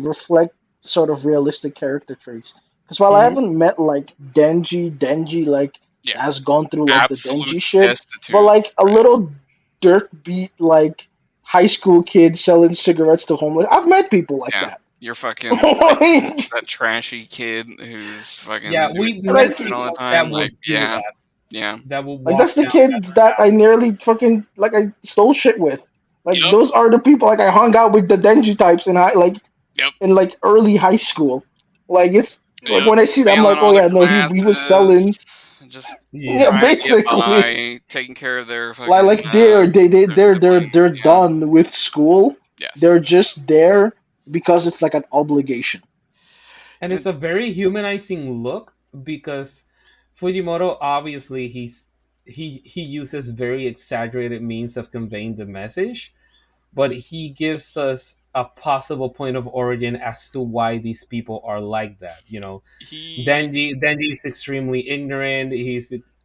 S3: reflect sort of realistic character traits. Because while I
S2: Mhm.
S3: haven't met like Denji like
S1: Yeah.
S3: has gone through like the
S1: Absolute
S3: Denji shit, but
S1: destitute.
S3: like a
S1: Right.
S3: little dirt beat like high school kid selling cigarettes to homeless. I've met people like
S1: Yeah.
S3: that.
S1: You're fucking
S3: like,
S1: that trashy kid who's
S2: Yeah,
S1: fucking doing
S2: we've
S1: stupid
S2: met
S3: like
S1: shit all the
S2: people
S1: time.
S2: that
S1: Like,
S2: would do
S1: yeah,
S2: that,
S1: yeah.
S2: that would
S3: Like
S2: walk
S3: that's the
S2: down
S3: kids that I nearly fucking like I stole shit with. Like
S1: Yep,
S3: those are the people like I hung out with the Denji types in
S1: yep,
S3: like early high school. Like it's like
S1: yep.
S3: when I see that I'm
S1: Failing
S3: like, oh
S1: all the
S3: yeah, no, he was
S1: classes,
S3: selling.
S1: just
S3: Yeah,
S2: Yeah.
S1: trying to get
S3: basically.
S1: by, taking care of their
S3: Like
S1: fucking
S3: like
S1: their siblings.
S3: they're
S1: Yeah.
S3: done with school.
S1: Yes.
S3: They're just there because it's like an obligation.
S2: And it's
S1: And
S2: a very humanizing look because Fujimoto obviously he uses very exaggerated means of conveying the message, but he gives us a possible point of origin as to why these people are like that.
S1: he,
S2: Denji is extremely ignorant.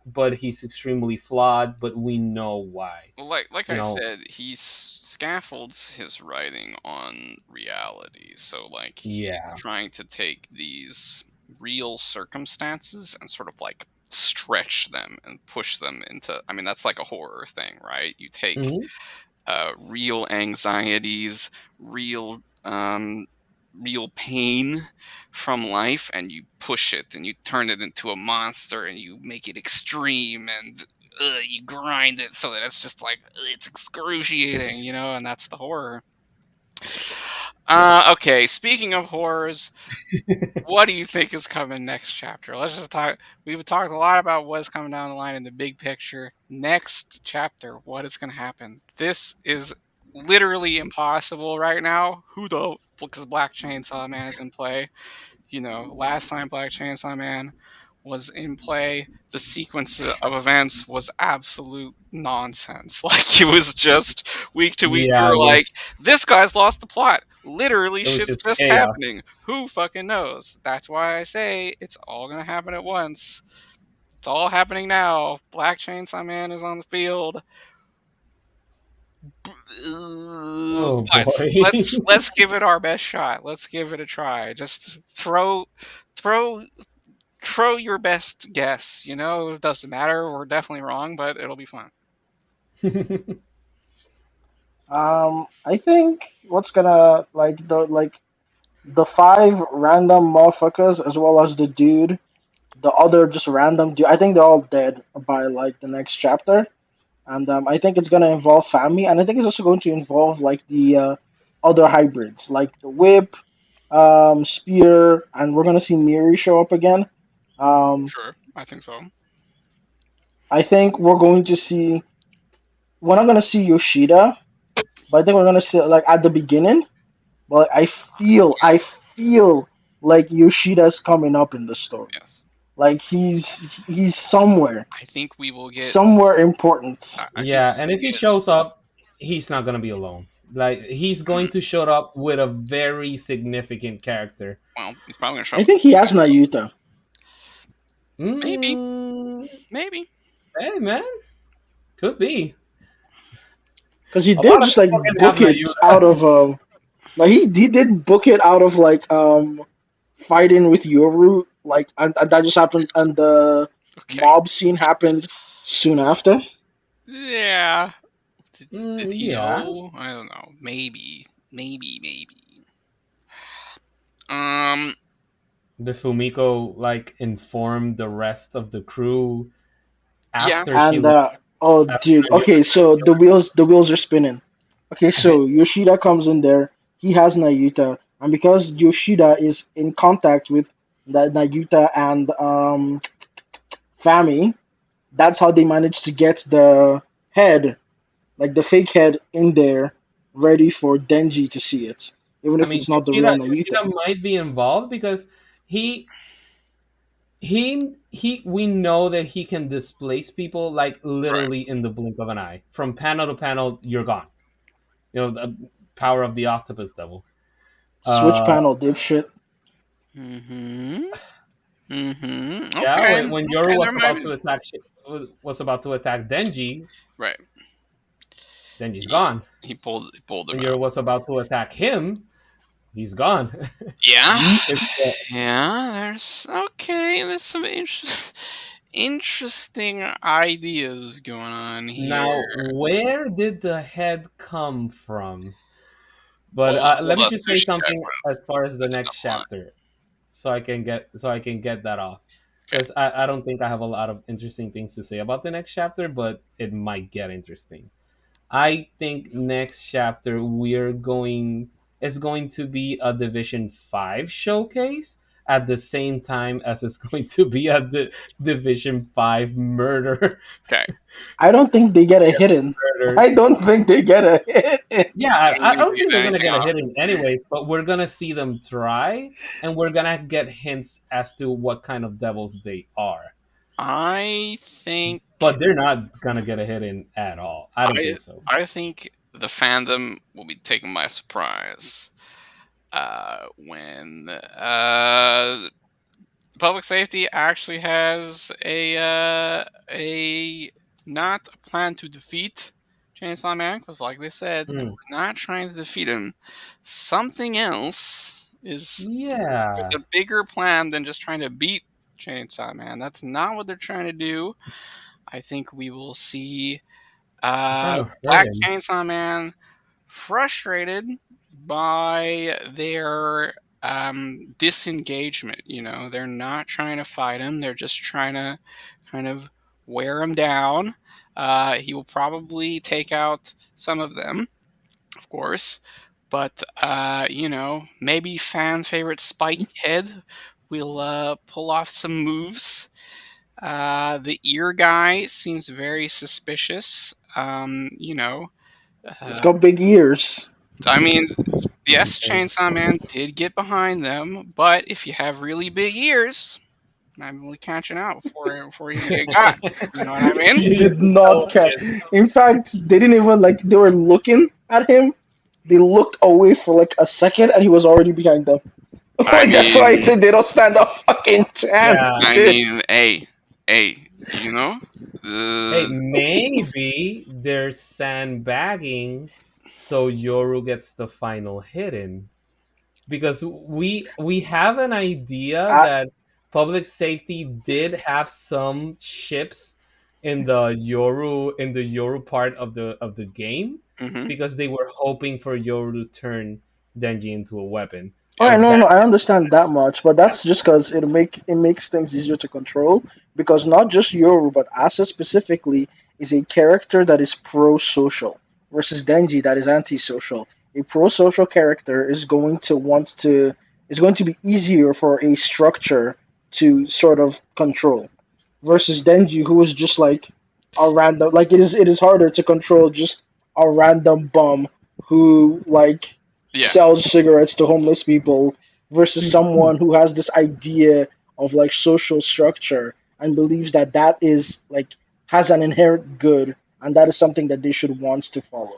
S2: But he's extremely flawed. But we know why.
S1: like
S2: You
S1: I
S2: know,
S1: said, he scaffolds his writing on reality. So like he's
S2: yeah.
S1: trying to take these real circumstances and sort of like stretch them and push them into. I mean, that's like a horror thing, right? You take
S2: Hmm.
S1: real anxieties, real pain from life, and you push it and you turn it into a monster and you make it extreme and you grind it so that it's just like it's excruciating, and that's the horror.
S2: Yeah.
S1: Okay, speaking of horrors, what do you think is coming next chapter? Let's just talk. We've talked a lot about what's coming down the line in the big picture. Next chapter, what is going to happen? This is literally impossible right now. Who the because Black Chainsaw Man is in play. Last time Black Chainsaw Man was in play, the sequence of events was absolute nonsense. Like it was just week to week. You
S2: Yeah.
S1: were like, "This guy's lost the plot." Literally,
S2: It was
S1: shit's
S2: just
S1: just
S2: chaos.
S1: happening. Who fucking knows? That's why I say it's all gonna happen at once. It's all happening now. Black Chainsaw Man is on the field.
S2: Oh
S1: But
S2: boy.
S1: let's give it our best shot. Let's give it a try. Just throw throw your best guess. You know, it doesn't matter. We're definitely wrong, but it'll be fun.
S3: I think what's gonna the five random motherfuckers as well as the dude, the other just random dude. I think they're all dead by like the next chapter, and I think it's gonna involve family, and I think it's also going to involve like the other hybrids, like the whip, spear, and we're gonna see Miri show up again. Um,
S1: Sure, I think so.
S3: I think we're going to see. We're not gonna see Yoshida, but I think we're gonna see like at the beginning. But I feel like Yoshida's coming up in the story.
S1: Yes,
S3: Like he's
S1: I think we will get.
S3: somewhere important.
S1: I think
S2: Yeah,
S1: we
S2: and
S1: will
S2: if he
S1: get.
S2: shows up, he's not gonna be alone. Like he's going
S1: Mm,
S2: to show up with a very significant character.
S1: well, he's probably gonna show
S3: I
S1: up.
S3: think he has Nayuta
S1: Maybe,
S2: Mm,
S1: maybe.
S2: hey man, could be.
S3: because he
S2: A
S3: did
S2: lot of
S3: just like
S2: people can have
S3: book it out
S2: Nayuta.
S3: of like he did book it out of like fighting with Yoru like and that just happened and the
S1: Okay.
S3: mob scene happened soon after.
S1: Yeah. Did he
S2: Yeah,
S1: know? I don't know. Maybe. Maybe. Um.
S2: the Fumiko like informed the rest of the crew
S1: Yeah.
S2: after she
S3: And
S2: lost
S3: oh
S2: after
S3: dude, okay,
S2: Nayuta
S3: so the wheels are spinning. Okay, so Yoshida comes in there. He has Nayuta, and because Yoshida is in contact with Nayuta and Fami, that's how they managed to get the head, like the fake head, in there, ready for Denji to see it, even
S2: I
S3: if
S2: mean,
S3: it's not the real
S2: Yoshida
S3: Nayuta.
S2: might be involved because he we know that he can displace people like
S1: Right.
S2: literally in the blink of an eye. From panel to panel, you're gone. You know, the power of the octopus devil.
S3: Switch
S2: Uh,
S3: panel, dipshit.
S1: Mm-hmm. Mm-hmm.
S2: yeah,
S1: Okay.
S2: when Yoru
S1: Okay. There
S2: was
S1: might
S2: about
S1: be.
S2: to attack was about to attack Denji,
S1: Right.
S2: Denji's
S1: He
S2: gone.
S1: he pulled him
S2: When
S1: out.
S2: Yoru was about to attack him, he's gone.
S1: Yeah.
S3: Yeet.
S2: It's
S1: Yeah. There's okay. There's some interesting ideas going on
S2: now
S1: here.
S2: where did the head come from? But
S1: We'll
S2: let me
S1: let
S2: just say
S1: fish check
S2: something as far as the
S1: down
S2: next
S1: the line.
S2: chapter, so I can get that off.
S1: Okay.
S2: Because I don't think I have a lot of interesting things to say about the next chapter, but it might get interesting. I think next chapter we're going it's going to be a Division 5 showcase at the same time as it's going to be a Division 5 murder.
S1: Okay.
S3: I don't think they get a hidden.
S2: Murder.
S3: I don't think they get a hidden.
S2: Yeah,
S1: You don't
S2: I
S1: think
S2: don't
S1: we
S2: think
S1: get
S2: they're gonna
S1: anything
S2: get a
S1: off?
S2: hit in anyways, but we're gonna see them try, and we're gonna get hints as to what kind of devils they are.
S1: I think.
S2: But they're not gonna get a hit in at all. I don't
S1: I
S2: think so.
S1: I think the fandom will be taken by surprise when public safety actually has a not a plan to defeat Chainsaw Man, because like they said,
S2: Hmm.
S1: we're not trying to defeat him. Something else is.
S2: Yeah,
S1: There's a bigger plan than just trying to beat Chainsaw Man. That's not what they're trying to do. I think we will see
S2: they're trying to hurt
S1: Black
S2: him.
S1: Chainsaw Man frustrated by their disengagement. You know, they're not trying to fight him, they're just trying to kind of wear him down. He will probably take out some of them, of course, but you know, maybe fan favorite Spiky Head will pull off some moves. The ear guy seems very suspicious. You know,
S3: He's
S1: uh,
S3: got big ears.
S1: I mean, yes,
S2: And
S1: Chainsaw Man did get behind them, but if you have really big ears, I'm really catching out before you get got. You know what I mean?
S3: He
S2: you
S3: did
S2: know,
S3: not care. In fact, they didn't even like. They were looking at him. They looked away for like a second, and he was already behind them.
S1: I
S3: Like that's why I
S1: mean,
S3: said they don't stand a fucking chance,
S2: yeah.
S3: dude.
S1: hey, you know,
S2: Hey,
S1: uh,
S2: maybe they're sandbagging so Yoru gets the final hidden, because we have an idea
S3: I,
S2: that public safety did have some ships in the Yoru part of the game,
S1: Hmm.
S2: because they were hoping for Yoru to turn Denji into a weapon.
S3: all
S1: Yep.
S3: right,
S2: But
S3: no,
S2: that
S3: no, I understand that much, but that's just because it makes things easier to control. Because not just Yoru, but Asa specifically is a character that is pro-social versus Denji that is anti-social. A pro-social character is going to be easier for a structure to sort of control versus Denji, who is just like a random. Like it is harder to control just a random bum who like
S1: Yeah.
S3: sells cigarettes to homeless people versus someone who has this idea of like social structure and believes that that is like has an inherent good and that is something that they should want to follow.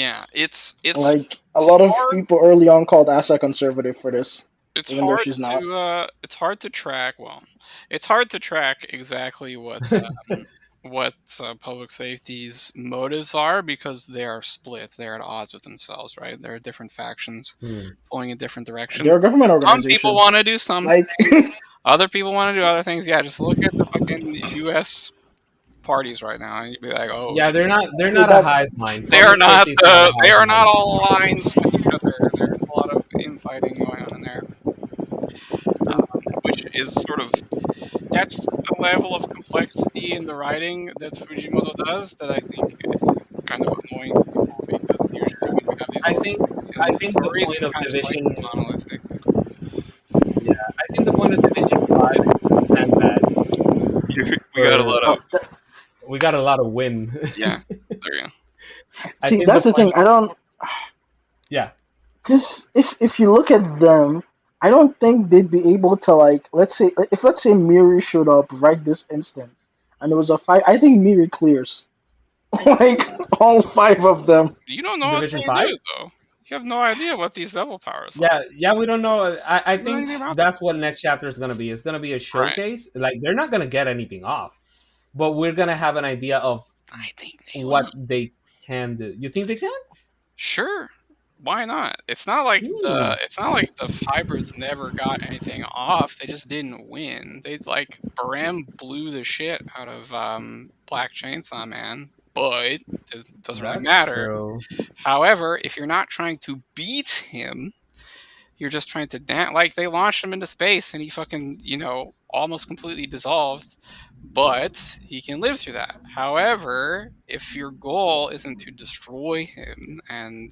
S1: Yeah. It's
S3: Like a lot of
S1: hard.
S3: people early on called Asa conservative for this,
S1: It's
S3: even though
S1: hard
S3: she's not.
S1: to it's hard to track. Well, it's hard to track exactly what public safety's motives are because they are split. They're at odds with themselves, right? There are different factions
S2: Hmm.
S1: pulling in different
S3: They're
S1: directions.
S3: a government
S1: Some people
S3: organization.
S1: want to do some
S3: Like
S1: things. Other people want to do other things. Yeah, just look at the fucking U.S. parties right now, and you'd be like, oh
S2: Yeah,
S1: shit.
S2: they're not a
S3: that
S2: hive mind.
S1: They are
S2: Public
S1: not
S2: safety is not a
S1: they
S2: hive
S1: are not
S2: mind.
S1: all aligned with each other. There's a lot of infighting going on in there, which is sort of that's a level of complexity in the writing that Fujimoto does that I think is kind of annoying to people because usually when you have these
S2: I think
S1: arcs
S2: I
S1: in
S2: think the
S1: stories,
S2: point
S1: it's
S2: of
S1: kind of just like
S2: division,
S1: monolithic.
S2: yeah, I think the point of Division 5 is to pretend that
S1: We got a
S2: for
S1: lot of
S3: oh,
S2: we got a lot of win.
S1: yeah. There you go.
S2: I
S3: see,
S2: think the
S3: that's the
S2: point
S3: thing.
S2: of,
S3: I don't
S2: yeah,
S3: because if you look at them, I don't think they'd be able to like let's say Miri showed up right this instant, and it was a fight. I think Miri clears like all five of them.
S1: You don't know what
S2: Division
S1: they
S2: 5.
S1: do though. You have no idea what these devil powers are.
S2: Yeah, we don't know. I
S1: You don't know
S2: think
S1: anything about them.
S2: that's what next chapter is gonna be. It's gonna be a
S1: Right.
S2: showcase. Like they're not gonna get anything off, but we're gonna have an idea of
S1: I think they will.
S2: what they can do. You think they can?
S1: Sure. Why not?
S2: Hmm.
S1: It's not like the fibers never got anything off. They just didn't win. They like Barem blew the shit out of Black Chainsaw Man, but it doesn't really
S2: That's
S1: matter.
S2: true.
S1: However, if you're not trying to beat him, you're just trying to like they launched him into space and he fucking, almost completely dissolved, but he can live through that. However, if your goal isn't to destroy him and,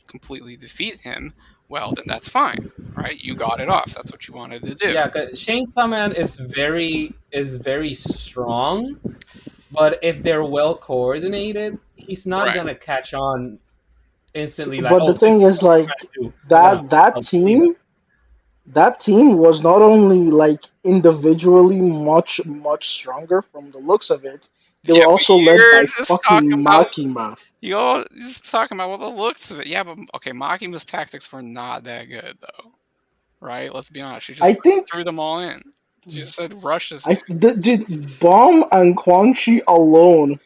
S1: completely defeat him, well, then that's fine, right? You got it off. That's what you wanted to do.
S2: Yeah, because Chainsaw Man is very strong, but if they're well coordinated, he's not
S1: Right.
S2: gonna catch on
S3: See,
S2: instantly. Like,
S3: but
S2: oh,
S3: the
S2: this is
S3: thing is
S2: what you're
S3: like
S2: trying to do.
S3: that
S2: I'll leave it.
S3: team was not only like individually much stronger from the looks of it, they
S1: Yeah,
S3: were
S1: but
S3: also led
S1: you're
S3: by
S1: just
S3: fucking
S1: talking about
S3: Makima.
S1: you're just talking about what the looks of it. Yeah, but okay, Makima's tactics were not that good though, right? Let's be honest. She just
S3: I think
S1: threw them all in. She just said rush this.
S3: dude, Bomb and Quan Chi alone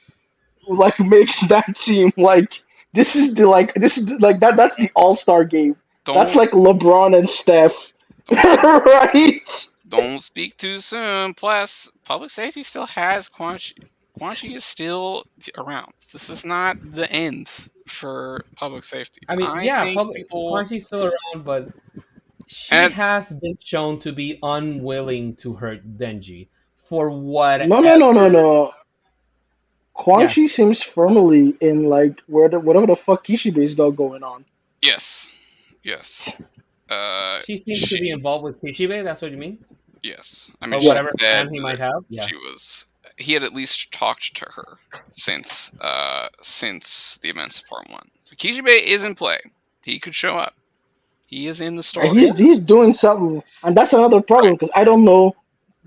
S3: like makes that team like this is like that's the All Star game. That's
S1: Don't
S3: like LeBron and Steph,
S1: don't
S3: right?
S1: don't speak too soon. Plus, public safety still has Quan Chi. Quan Chi is still around. This is not the end for public safety.
S2: I mean,
S1: I
S2: yeah,
S1: think
S2: public
S1: people
S2: Quan still around, but she
S1: and
S2: has been shown to be unwilling to hurt Denji for
S3: No, no, no, no,
S2: whatever.
S3: no. Quan
S2: Yeah,
S3: Chi seems firmly in like whatever the fuck Kishibe's got going on.
S1: yes, yes.
S2: she seems to
S1: She
S2: be involved with Kishibe. That's what you mean,
S1: yes. I mean,
S2: or
S1: she
S2: whatever
S3: Yes.
S1: said
S2: plan he
S1: that
S2: might have. Yeah.
S1: she was. He had at least talked to her since the events of part one. So Kijibe is in play. He could show up. He is in the
S3: And
S1: story.
S3: he's doing something, and that's another problem because I don't know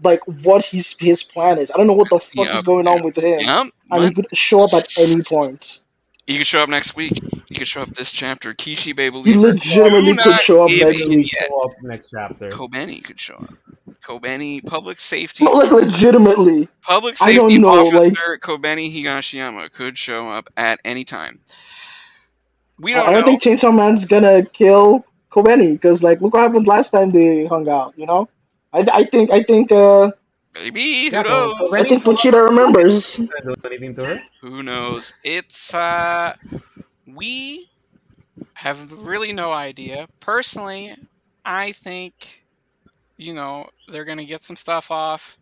S3: like what his plan is. I don't know what the
S1: He
S3: fuck is
S1: up
S3: going
S1: to.
S3: on with him,
S1: Yep.
S3: and he
S1: What?
S3: could show up at any point.
S1: He could show up next week. He could show up this chapter. Kishibe
S3: He
S1: believers do
S3: legitimately could
S1: not
S3: show up
S1: give
S3: next
S1: in
S3: week.
S1: yet.
S2: Show up next chapter.
S1: Kobeni could show up. Kobeni,
S3: No, like legitimately.
S1: public
S3: I
S1: safety
S3: don't know. Like
S1: officer Kobeni Higashiyama could show up at any time. We
S3: I
S1: don't
S3: don't
S1: know.
S3: think Chainsaw Man's gonna kill Kobeni because like look what happened last time they hung out. You know,
S1: Maybe. Who
S2: Yeah,
S3: I
S1: knows?
S3: think Pochita remembers.
S2: do anything to her.
S1: Who knows? It's we have really no idea. Personally, I think they're gonna get some stuff off.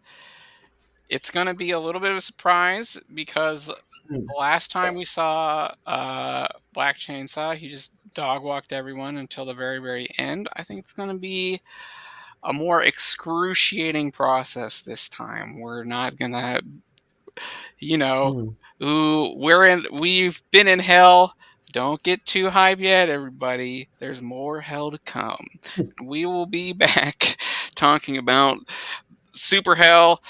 S1: It's gonna be a little bit of a surprise because
S2: Hmm.
S1: last time we saw Black Chainsaw, he just dog walked everyone until the very, very end. I think it's gonna be a more excruciating process this time. We're not gonna, you know,
S2: Hmm.
S1: ooh, we've been in hell. Don't get too hype yet, everybody. There's more hell to come. We will be back talking about Super Hell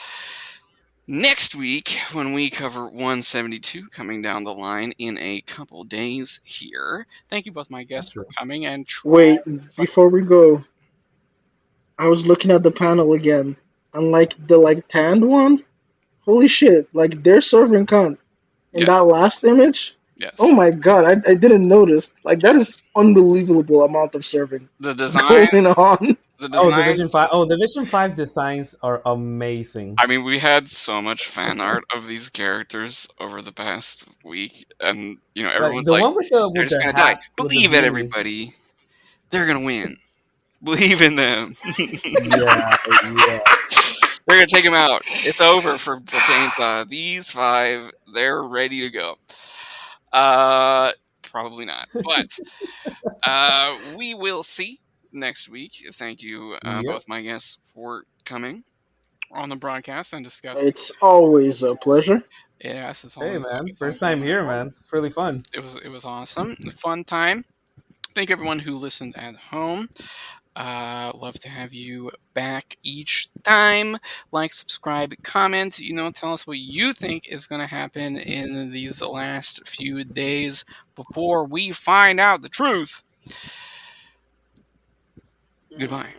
S1: next week when we cover 172 coming down the line in a couple days here. Thank you both my guests
S2: That's
S1: for
S2: true.
S1: coming and trying
S3: Wait,
S1: to fucking.
S3: before we go, I was looking at the panel again, and like the like tanned one, holy shit! Like they're serving cunt in
S1: Yeah,
S3: that last image. Oh
S1: yes.
S3: my god, I didn't notice. Like that is unbelievable amount of serving
S1: The design,
S3: going on.
S1: the
S2: Oh,
S1: designs.
S2: Division 5 designs are amazing.
S1: I mean, we had so much fan art of these characters over the past week, and
S2: Like
S1: everyone's
S2: the
S1: like,
S2: one
S1: they're
S2: with
S1: just
S2: the
S1: gonna die.
S2: hat with the
S1: Believe it,
S2: beanie.
S1: everybody. They're gonna win. Believe in them.
S2: Yeah, yeah.
S1: They're gonna take him out. It's over for Chainsaw. These five, they're ready to go. Uh, Probably not, but we will see next week. Thank you,
S2: Yep.
S1: both my guests, for coming on the broadcast and discussing.
S3: It's always a pleasure.
S1: Yes,
S2: Hey man,
S1: it's always
S2: first time here,
S1: wonderful.
S2: man. It's really fun.
S1: It was awesome, a fun time. Thank everyone who listened at home. Love to have you back each time. Like, subscribe, comment. Tell us what you think is going to happen in these last few days before we find out the truth. Goodbye.